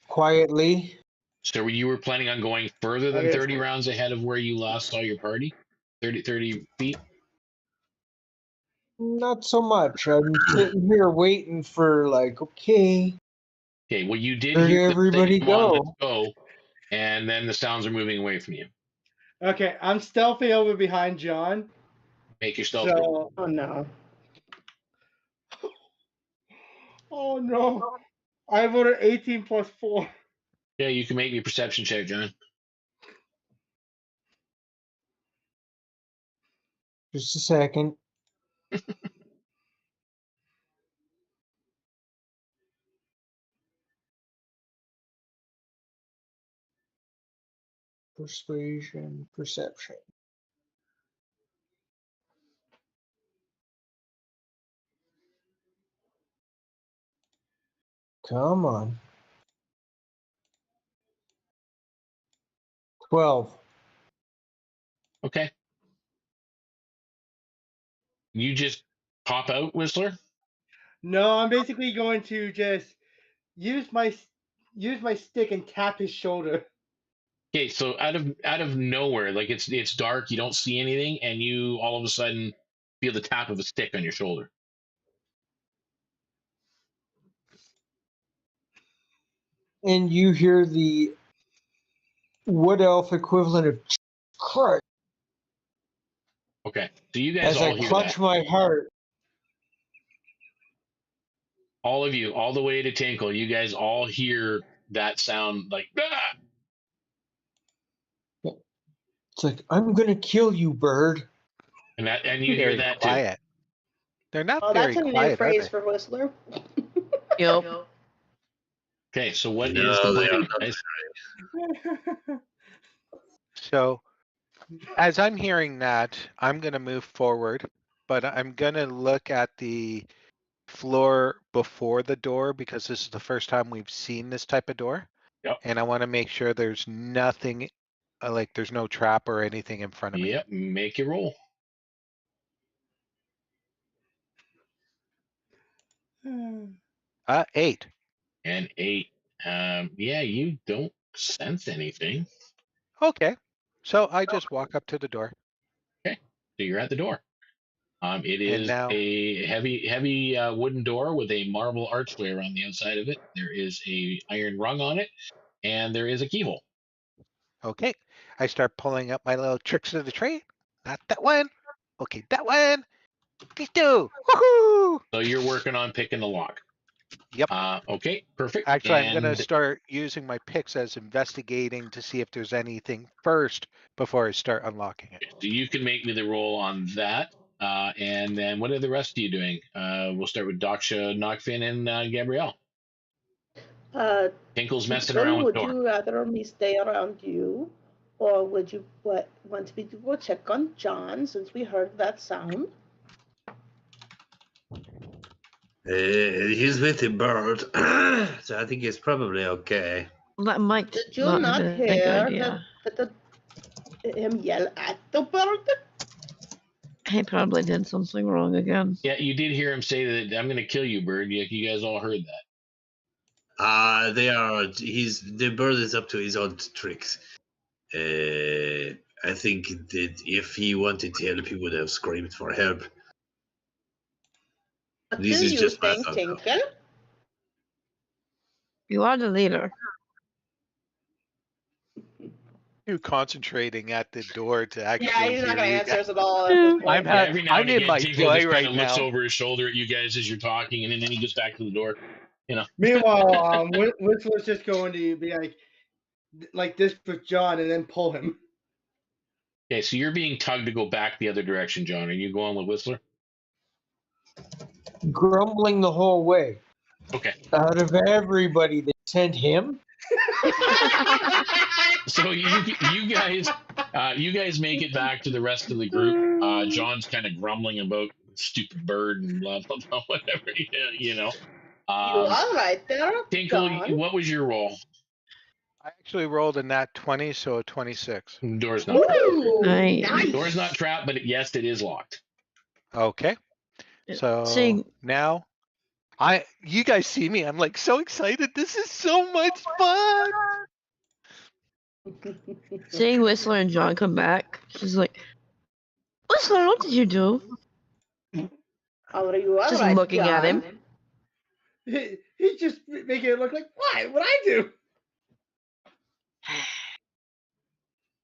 quietly. So you were planning on going further than 30 rounds ahead of where you last saw your party? 30 feet? Not so much. I'm sitting here waiting for okay. Okay, well, you did Where did hear them say, everybody "Come on, go?" let's go," and then the sounds are moving away from you. Okay, I'm stealthy over behind John. Make your stealth roll. Oh no. Oh no. I voted 18 plus 4. Yeah, you can make me a perception check, John. Just a second. persuasion, perception. Come on. 12. Okay. You just pop out, Whistler? No, I'm basically going to just use my stick and tap his shoulder. Okay, so out of nowhere, like it's dark, you don't see anything, and you all of a sudden feel the tap of a stick on your shoulder. And you hear the wood elf equivalent of Christ Okay, so you guys as all I hear clutch that. my heart. All of you, all the way to Tinkle, you guys all hear that sound like ah! It's like, I'm going to kill you, bird. and you hear Very that too. quiet. They're not Oh, very that's a new quiet, are phrase they? for Whistler. Yep. Okay, so what is No, the they are plan, not. guys? So, as I'm hearing that, I'm going to move forward, but I'm going to look at the floor before the door because this is the first time we've seen this type of door. Yep. And I want to make sure there's nothing, like there's no trap or anything in front of me. Yep, make your roll. 8. And 8. Yeah, you don't sense anything. Okay. So I just walk up to the door. Okay, so you're at the door. It And is now- a heavy wooden door with a marble archway around the outside of it. There is a iron rung on it, and there is a keyhole. Okay. I start pulling up my little tricks of the trade. Not that one. Okay, that one. These two. Woohoo! So you're working on picking the lock. Yep. Okay, perfect. Actually, I'm going to And- start using my picks as investigating to see if there's anything first before I start unlocking it. So you can make me the roll on that. And then what are the rest of you doing? We'll start with Daksha, Nachfin, and Gabriele. Tinkle's messing Tinkle, around with the would door. you rather me stay around you, or would you want me to go check on John since we heard that sound? He's with the bird, so I think it's probably okay. That might Did you not not have been a hear good idea. him yell at the bird? He probably did something wrong again. Yeah, you did hear him say that I'm going to kill you, bird. You guys all heard that. The bird is up to his own tricks. I think that if he wanted to help, he would have screamed for help. What This do is you just my think, thought, though. Tinkle? You are the leader. You concentrating at the door to actually. Yeah, he's not going to hear you answer guys. us at all at this point. I'm Yeah, every now I'm and in again, my Tinkle joy just right kind of looks now. over his shoulder at you guys as you're talking, and then he goes back to the door. Meanwhile, Whistler's just going to be like this with John and then pull him. Okay, so you're being tugged to go back the other direction, John. Are you going with Whistler? Grumbling the whole way. Okay. Out of everybody, they sent him. So you guys make it back to the rest of the group. John's kind of grumbling about stupid bird and blah blah blah, whatever. You know. You are right there, Tinkle, John. what was your roll? I actually rolled a nat 20, so a 26. Door's not trapped. Ooh, Nice. Door's not trapped, but yes, it is locked. Okay. So Seeing now you guys see me. I'm like so excited. This is so much fun. seeing Whistler and John come back, she's like, Whistler, what did you do? Oh, you are Just right, looking at John. him. He's just making it look like, what? What I do?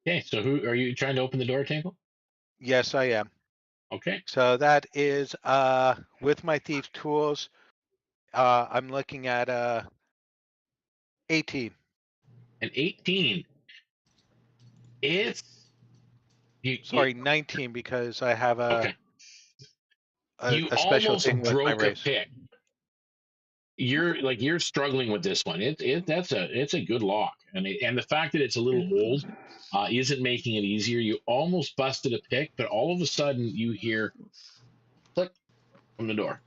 Okay, so who are you trying to open the door, Tinkle? Yes, I am. Okay. So that is with my thief tools. I'm looking at 18. An 18. It's Sorry, 19 because I have okay. a You special almost thing with my broke a race. pick. you're struggling with this one. It's a good lock, and the fact that it's a little old isn't making it easier. You almost busted a pick, but all of a sudden you hear click from the door.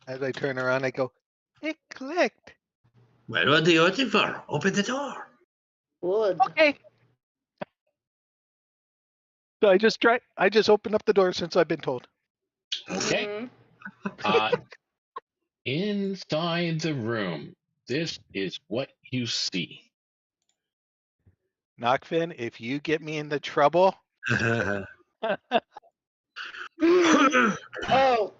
As I turn around, I go, it clicked. Well, what are you waiting for? Open the door. Wood. Okay. So I just opened up the door since I've been told. Okay. Mhm. Inside the room, this is what you see. Nachfin, if you get me into trouble, Oh.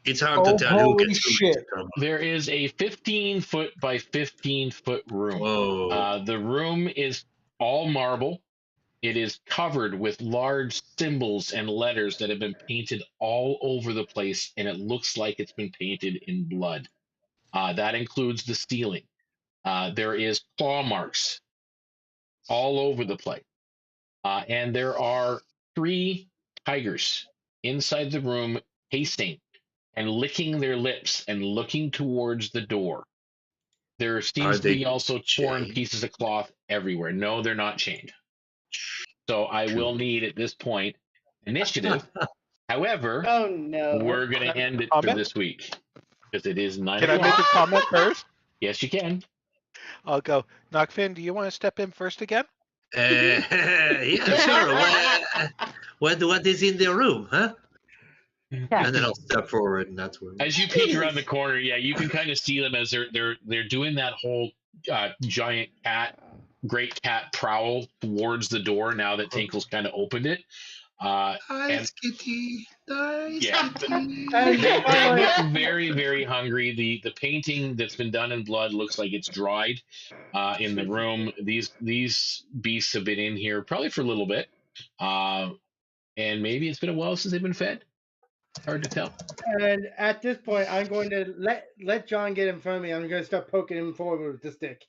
It's hard to Oh, tell who holy gets who shit. into trouble. There is a 15-foot by 15-foot room. Whoa. The room is all marble. It is covered with large symbols and letters that have been painted all over the place, and it looks like it's been painted in blood. That includes the ceiling. There is claw marks all over the place. And there are 3 tigers inside the room, pacing and licking their lips and looking towards the door. There seems Are to be they also torn chained? pieces of cloth everywhere. No, they're not chained. So I will need at this point initiative. However, Oh no. we're going Can to I end it for comment? this week because it is 9 Can I make o'clock. a comment first? Yes, you can. I'll go, Nachfin, do you want to step in first again? Yeah, sure. What is in the room, huh? Yeah. And then I'll step forward, and that's when. As you peek around the corner, yeah, you can kind of see them as they're doing that whole giant great cat prowl towards the door now that Tinkle's kind of opened it. Nice kitty, nice Yeah. kitty. And They finally, look very, very hungry. The painting that's been done in blood looks like it's dried in the room. These beasts have been in here probably for a little bit, and maybe it's been a while since they've been fed. Hard to tell. and at this point, I'm going to let John get in front of me. I'm going to start poking him forward with the stick.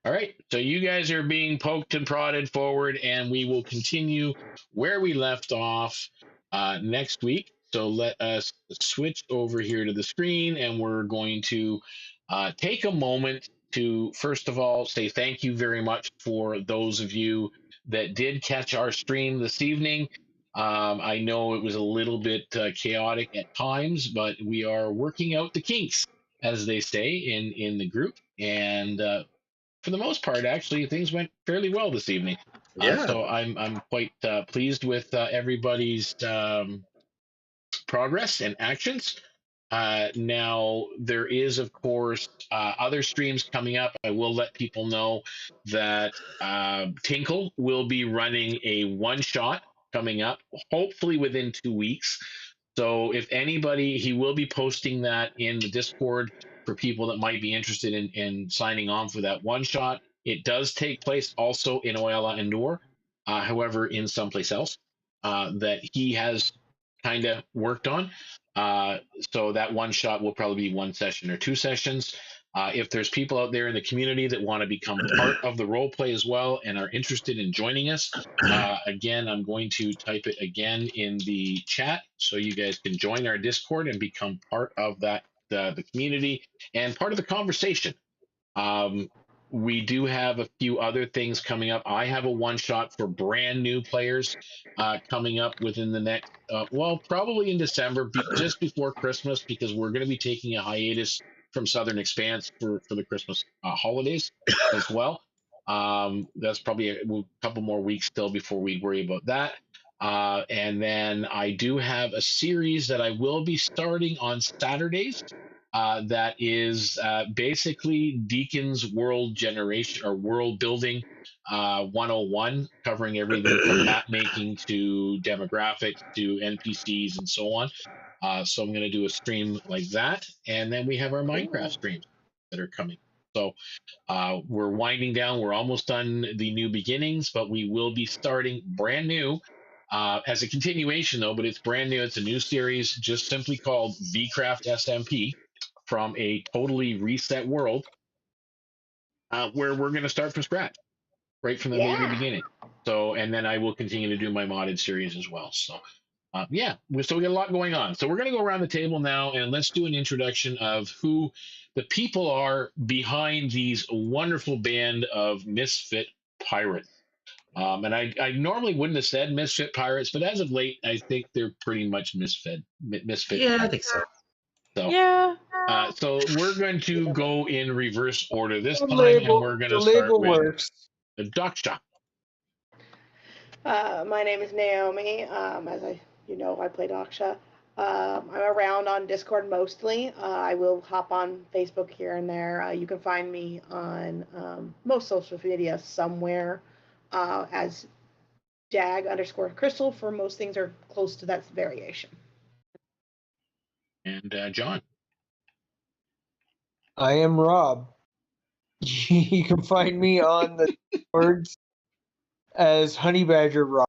All right, so you guys are being poked and prodded forward, and we will continue where we left off next week. So let us switch over here to the screen, and we're going to take a moment to, first of all, say thank you very much for those of you that did catch our stream this evening. I know it was a little bit chaotic at times, but we are working out the kinks, as they say in the group, and for the most part, actually, things went fairly well this evening. Yeah. So I'm quite pleased with everybody's progress and actions. Now there is, of course, other streams coming up. I will let people know that Tinkle will be running a one-shot coming up, hopefully within 2 weeks. So if anybody, he will be posting that in the Discord for people that might be interested in signing on for that one shot. It does take place also in Oiala-ndor, however, in someplace else that he has kind of worked on. So that one shot will probably be 1 session or 2 sessions. If there's people out there in the community that want to become part of the role play as well and are interested in joining us, again, I'm going to type it again in the chat so you guys can join our Discord and become part of that the community and part of the conversation. We do have a few other things coming up. I have a one shot for brand new players coming up within the next, well, probably in December, just before Christmas, because we're going to be taking a hiatus from Southern Expanse for the Christmas holidays as well. That's probably a couple more weeks still before we worry about that. And then I do have a series that I will be starting on Saturdays. That is basically Deacon's World Generation or World Building 101, covering everything from map making to demographics to NPCs and so on. So I'm going to do a stream like that. And then we have our Minecraft streams that are coming. So we're winding down. We're almost done the new beginnings, but we will be starting brand new as a continuation, though, but it's brand new. It's a new series just simply called VCraft SMP. From a totally reset world where we're going to start from scratch right from the very beginning. So, and then I will continue to do my modded series as well. So Yeah, so we got a lot going on. So we're going to go around the table now and let's do an introduction of who the people are behind these wonderful band of misfit pirates. And I normally wouldn't have said misfit pirates, but as of late, I think they're pretty much misfit. Yeah, I pirates. think so. So, Yeah. so we're going to go in reverse order this The time, and label, we're going the to start label with works. the Daksha. My name is Naomi. I play Daksha. I'm around on Discord mostly. I will hop on Facebook here and there. You can find me on most social media somewhere as dag_crystal for most things are close to that variation. And John. I am Rob. You can find me on the words as Honey Badger Rob.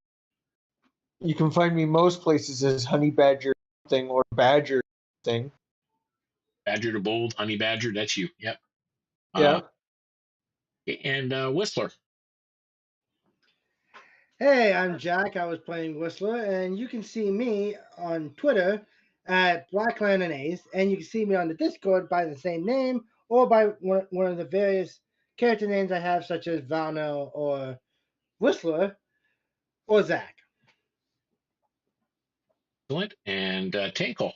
You can find me most places as Honey Badger thing or Badger thing. Badger to Bold, Honey Badger, that's you. Yep. Yeah. And Whistler. Hey, I'm Jack. I was playing Whistler, and you can see me on Twitter at Blackland and Ace, and you can see me on the Discord by the same name or by one of the various character names I have, such as Valno or Whistler or Zach. Excellent. And Tinkle.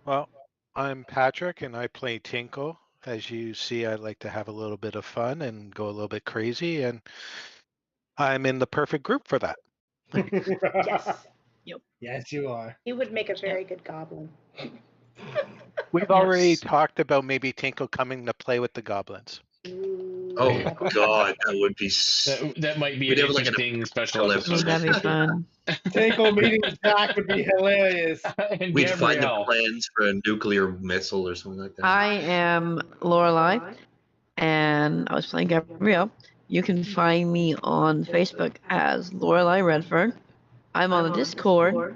Well, I'm Patrick, and I play Tinkle. As you see, I like to have a little bit of fun and go a little bit crazy, and I'm in the perfect group for that. Yes. Yep. Yes, you are. He would make a very good goblin. We've already talked about maybe Tinkle coming to play with the goblins. Oh God, that would be. That might be We'd an have like an interesting special episode. episode. That'd be fun. Tinkle meeting Zach would be hilarious. And We'd find the Gabriele. plans for a nuclear missile or something like that. I am Lorelai, and I was playing Gabriele. You can find me on Facebook as Lorelai Redford. I'm on the Discord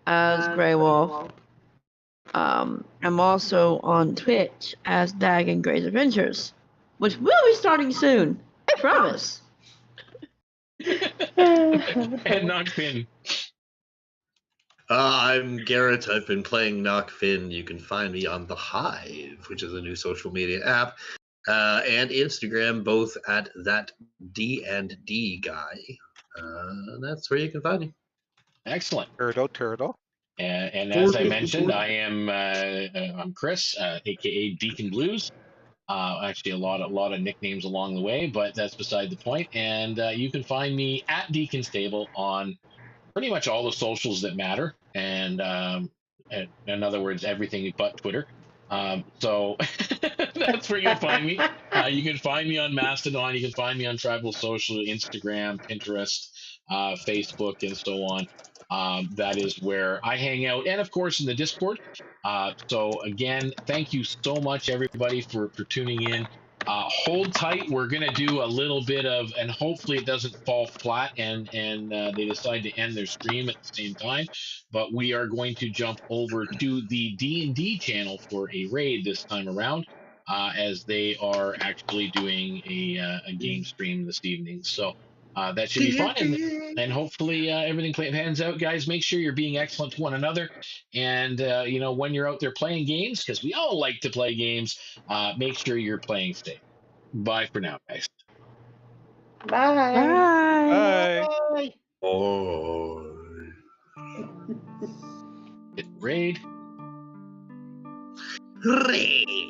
as Grey Wolf. I'm also on Twitch as Dag and Gray's Adventures, which will be starting soon. I promise. And Nachfin. I'm Garrett. I've been playing Nachfin. You can find me on The Hive, which is a new social media app, and Instagram, both at that D&D guy. That's where you can find me. Excellent. Turtle. And as I mentioned, I'm Chris, aka Deacon Blues. Actually, a lot of nicknames along the way, but that's beside the point. And you can find me at DeaconsTable on pretty much all the socials that matter, and in other words, everything but Twitter. So that's where you'll find me. You can find me on Mastodon. You can find me on Tribal Social, Instagram, Pinterest, Facebook, and so on. That is where I hang out, and of course in the Discord. So again, thank you so much, everybody, for tuning in. Hold tight. We're gonna do a little bit of, and hopefully it doesn't fall flat, and they decide to end their stream at the same time. But we are going to jump over to the D&D channel for a raid this time around, as they are actually doing a game stream this evening. So that should be fun, and hopefully everything pans out, guys. Make sure you're being excellent to one another, and when you're out there playing games, because we all like to play games, make sure you're playing safe. Bye for now, guys. Bye. Bye. Bye. Oh. Hit raid. Raid.